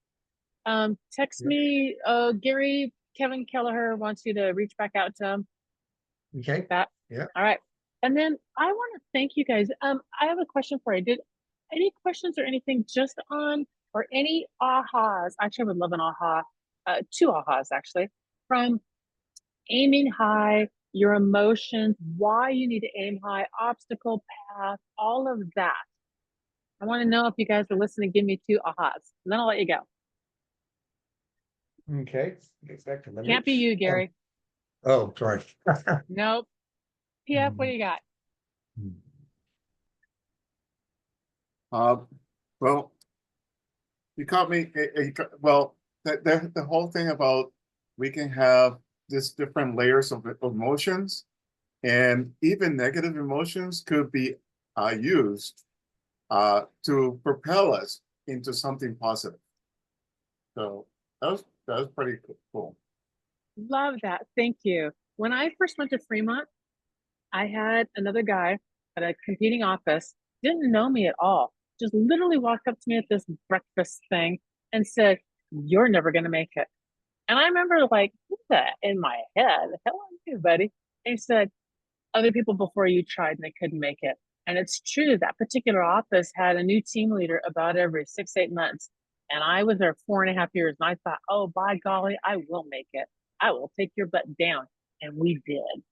S3: Text me, Gary, Kevin Kelleher wants you to reach back out to him.
S2: Okay.
S3: That.
S2: Yeah.
S3: All right. And then I want to thank you guys. I have a question for you. Did any questions or anything just on or any ahas? Actually, I would love an aha. Two ahas actually from aiming high, your emotions, why you need to aim high, obstacle path, all of that. I want to know if you guys are listening. Give me two ahas, and then I'll let you go.
S2: Okay. Get back to my
S3: Can't be
S2: notes.
S3: you, Gary.
S2: Oh, sorry.
S3: Nope. PF, what do you got?
S4: Well, you caught me. Well, the whole thing about we can have this different layers of emotions, and even negative emotions could be used to propel us into something positive. So that was pretty cool.
S3: Love that. Thank you. When I first went to Fremont, I had another guy at a competing office, didn't know me at all, just literally walked up to me at this breakfast thing and said, "You're never going to make it." And I remember like, what's that in my head? The hell are you, buddy? And he said, "Other people before you tried and they couldn't make it." And it's true, that particular office had a new team leader about every 6-8 months. And I was there 4.5 years. And I thought, oh, by golly, I will make it. I will take your butt down. And we did.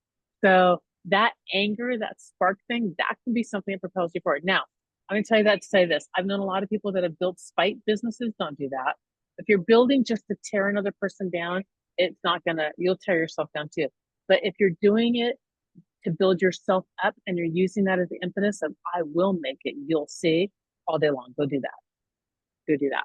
S3: So that anger, that spark thing, that can be something that propels you forward. Now, I'm going to tell you that to say this. I've known a lot of people that have built spite businesses. Don't do that. If you're building just to tear another person down, it's not going to, you'll tear yourself down too. But if you're doing it to build yourself up and you're using that as the impetus of, I will make it, you'll see, all day long. Go do that. Go do that.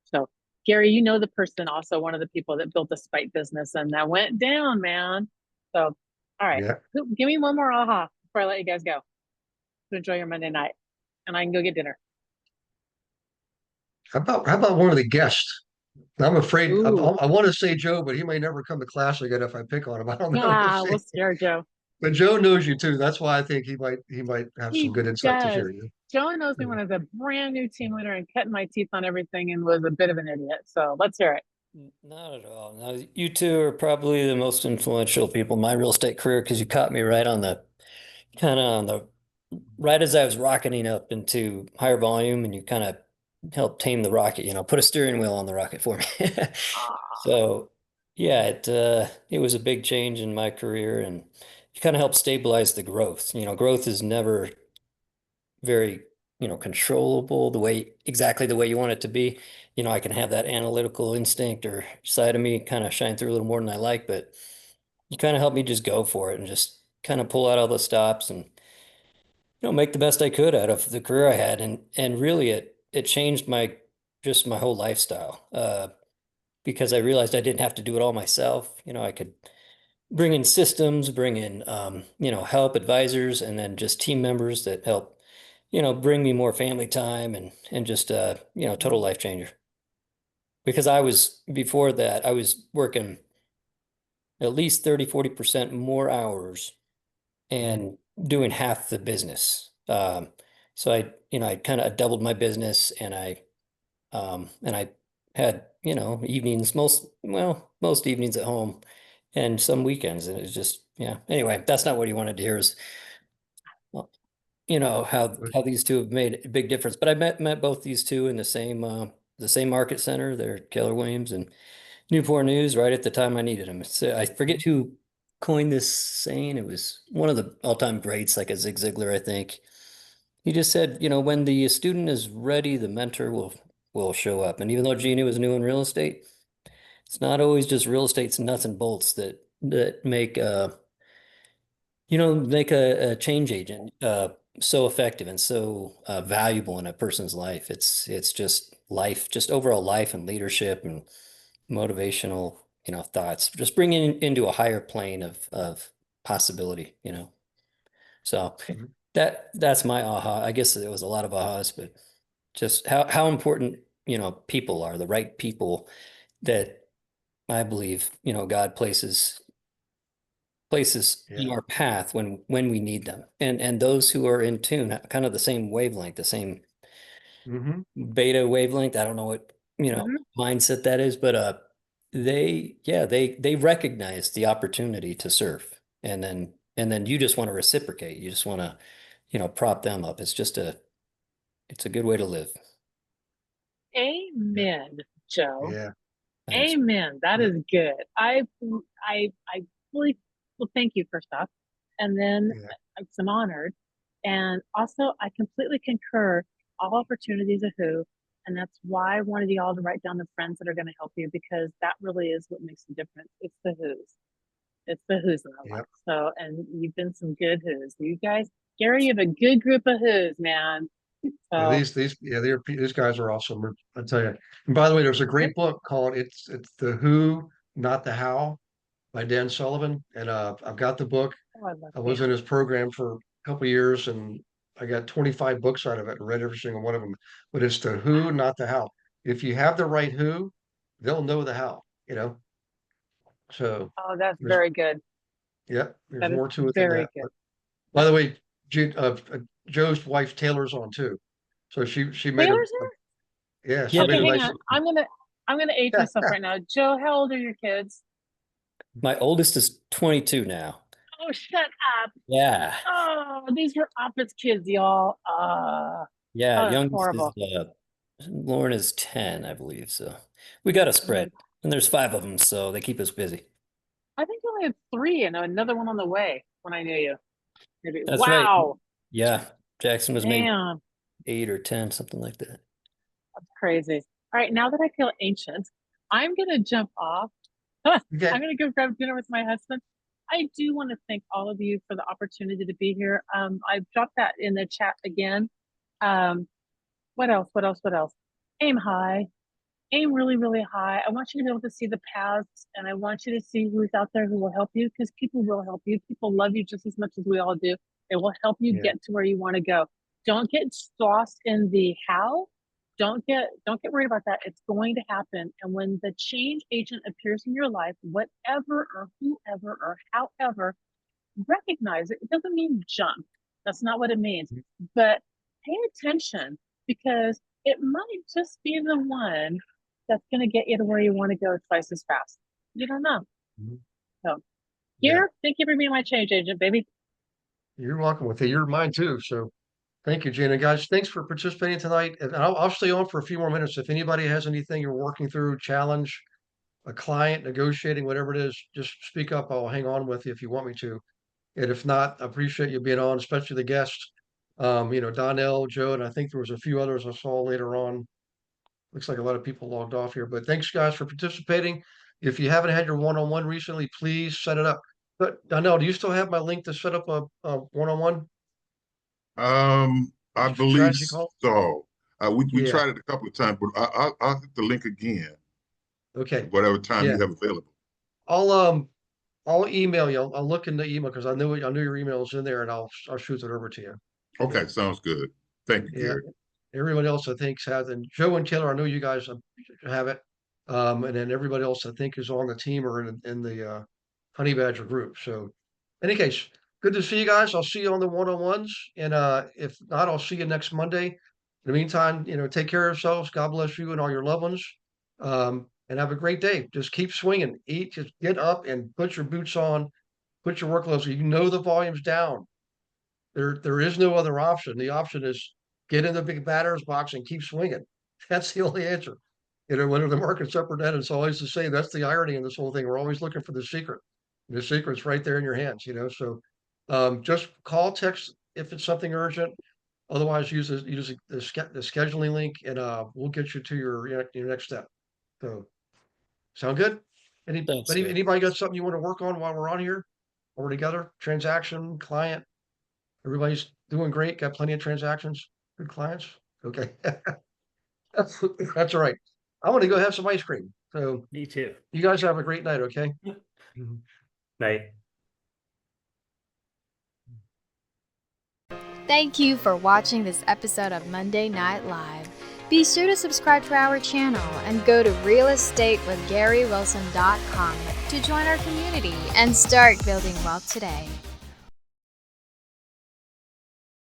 S3: So, Gary, you know the person also, one of the people that built the spite business and that went down, man. So, all right.
S2: Yeah.
S3: Give me one more aha before I let you guys go. To enjoy your Monday night. And I can go get dinner.
S2: How about one of the guests? I'm afraid I
S3: Ooh.
S2: want to say Joe, but he may never come to class again if I pick on him. I don't know. We'll
S3: We'll
S2: see.
S3: scare Joe.
S2: But Joe knows you too. That's why I think he might have
S3: He
S2: some good insight to
S3: does.
S2: share you.
S3: Joe knows me when I was a brand new team leader and cutting my teeth on everything and was a bit of an idiot. So let's hear it.
S9: Not at all. Now, you two are probably the most influential people in my real estate career because you caught me right on the right as I was rocketing up into higher volume, and you kind of helped tame the rocket, put a steering wheel on the rocket for me. So yeah, it was a big change in my career, and you kind of helped stabilize the growth. Growth is never very, controllable exactly the way you want it to be. I can have that analytical instinct or side of me kind of shine through a little more than I like, but you kind of helped me just go for it and just kind of pull out all the stops and, make the best I could out of the career I had. And really it changed my whole lifestyle, because I realized I didn't have to do it all myself. I could bring in systems, bring in, help, advisors, and then just team members that help, bring me more family time and just, total life changer. Because before that, I was working at least 30-40% more hours and doing half the business. So I kind of doubled my business, and I had, evenings, most evenings at home and some weekends. And it was just, yeah. Anyway, that's not what he wanted to hear, is, how these two have made a big difference. But I met both these two in the same market center. They're Keller Williams and Newport News right at the time I needed them. So I forget who coined this saying. It was one of the all-time greats, like a Zig Ziglar, I think. He just said, when the student is ready, the mentor will show up. And even though Gina was new in real estate, it's not always just real estate's nuts and bolts that make make a change agent so effective and so valuable in a person's life. It's just life, just overall life and leadership and motivational, thoughts, just bringing into a higher plane of possibility, So that's my aha. I guess it was a lot of ahas, but just how important, people are, the right people that I believe, God places in our path when we need them, and those who are in tune, kind of the same wavelength, the same beta wavelength. I don't know what mindset that is, but they recognize the opportunity to serve, and then you just want to reciprocate. You just want to, prop them up. It's a good way to live.
S3: Amen, Joe.
S2: Yeah.
S9: Thanks.
S3: Amen. That is good. I really well, thank you first off, and then I'm honored, and also I completely concur. All opportunities are who, and that's why I wanted you all to write down the friends that are going to help you, because that really is what makes the difference. It's the who's. It's the who's in our life. So, and you've been some good who's. You guys, Gary, you have a good group of who's, man. So,
S2: These guys are awesome. I tell you. And by the way, there's a great book called "It's the Who, Not the How" by Dan Sullivan, and I've got the book. I was in his program for a couple of years, and I got 25 books out of it and read every single one of them. But it's the who, not the how. If you have the right who, they'll know the how. So.
S3: oh, that's very good.
S2: Yeah, there's
S3: That is
S2: more to it than
S3: very
S2: that.
S3: good.
S2: By the way, Joe's wife Taylor's on too, so she made
S3: Taylor's here?
S2: yeah, she
S3: Okay,
S2: made a
S3: hang
S2: nice.
S3: on. I'm gonna age myself right now. Joe, how old are your kids?
S9: My oldest is 22 now.
S3: Oh, shut up.
S9: Yeah.
S3: Oh, these were Opposite kids, y'all.
S9: Yeah,
S3: oh,
S9: youngest
S3: horrible.
S9: is Lauren is 10, I believe. So we got a spread, and there's 5 of them, so they keep us busy.
S3: I think you only had 3 and another one on the way when I knew you. Maybe.
S9: That's right.
S3: Wow.
S9: Yeah, Jackson was maybe
S3: Damn,
S9: 8 or 10, something like that.
S3: that's crazy. All right, now that I feel ancient, I'm gonna jump off.
S2: Okay.
S3: I'm gonna go grab dinner with my husband. I do want to thank all of you for the opportunity to be here. I've dropped that in the chat again. What else? Aim high. Aim really, really high. I want you to be able to see the paths, and I want you to see who's out there who will help you, because people will help you. People love you just as much as we all do. They will help you get to where you want to go. Don't get lost in the how. Don't get worried about that. It's going to happen. And when the change agent appears in your life, whatever or whoever or however, recognize it. It doesn't mean jump. That's not what it means. But pay attention, because it might just be the one that's going to get you to where you want to go twice as fast. You don't know. So here, thank you for being my change agent, baby.
S2: You're welcome with it. You're mine too. So thank you, Gina. Guys, thanks for participating tonight. And I'll stay on for a few more minutes. If anybody has anything you're working through, challenge, a client, negotiating, whatever it is, just speak up. I'll hang on with you if you want me to. And if not, I appreciate you being on, especially the guests. Donnell, Joe, and I think there was a few others I saw later on. Looks like a lot of people logged off here, but thanks guys for participating. If you haven't had your one-on-one recently, please set it up. But Donnell, do you still have my link to set up a one-on-one?
S6: I believe
S2: Strategy call?
S6: so. We
S2: Yeah.
S6: tried it a couple of times, but I'll hit the link again.
S2: Okay.
S6: Whatever time you have available.
S2: I'll email you. I'll look in the email because I knew your email is in there, and I'll shoot it over to you.
S6: Okay, sounds good. Thank you, Gary.
S2: Everyone else I think has, and Joe and Taylor, I know you guys have it. And then everybody else I think is on the team or in the Honey Badger group. So in any case, good to see you guys. I'll see you on the one-on-ones. And if not, I'll see you next Monday. In the meantime, take care of yourselves. God bless you and all your loved ones. And have a great day. Just keep swinging. Just get up and put your boots on, put your work clothes. The volume's down. There is no other option. The option is get in the big batter's box and keep swinging. That's the only answer. Whether the market's up or down, it's always the same. That's the irony in this whole thing. We're always looking for the secret. The secret's right there in your hands, So just call, text if it's something urgent. Otherwise, use the scheduling link, and we'll get you to your next step. So, sound good? Anybody got something you want to work on while we're on here? Or together? Transaction, client? Everybody's doing great. Got plenty of transactions. Good clients. Okay. That's all right. I want to go have some ice cream. So
S5: Me too.
S2: you guys have a great night. Okay.
S5: Night.
S1: Thank you for watching this episode of Monday Night Live. Be sure to subscribe to our channel and go to realestatewithgarywilson.com to join our community and start building wealth today.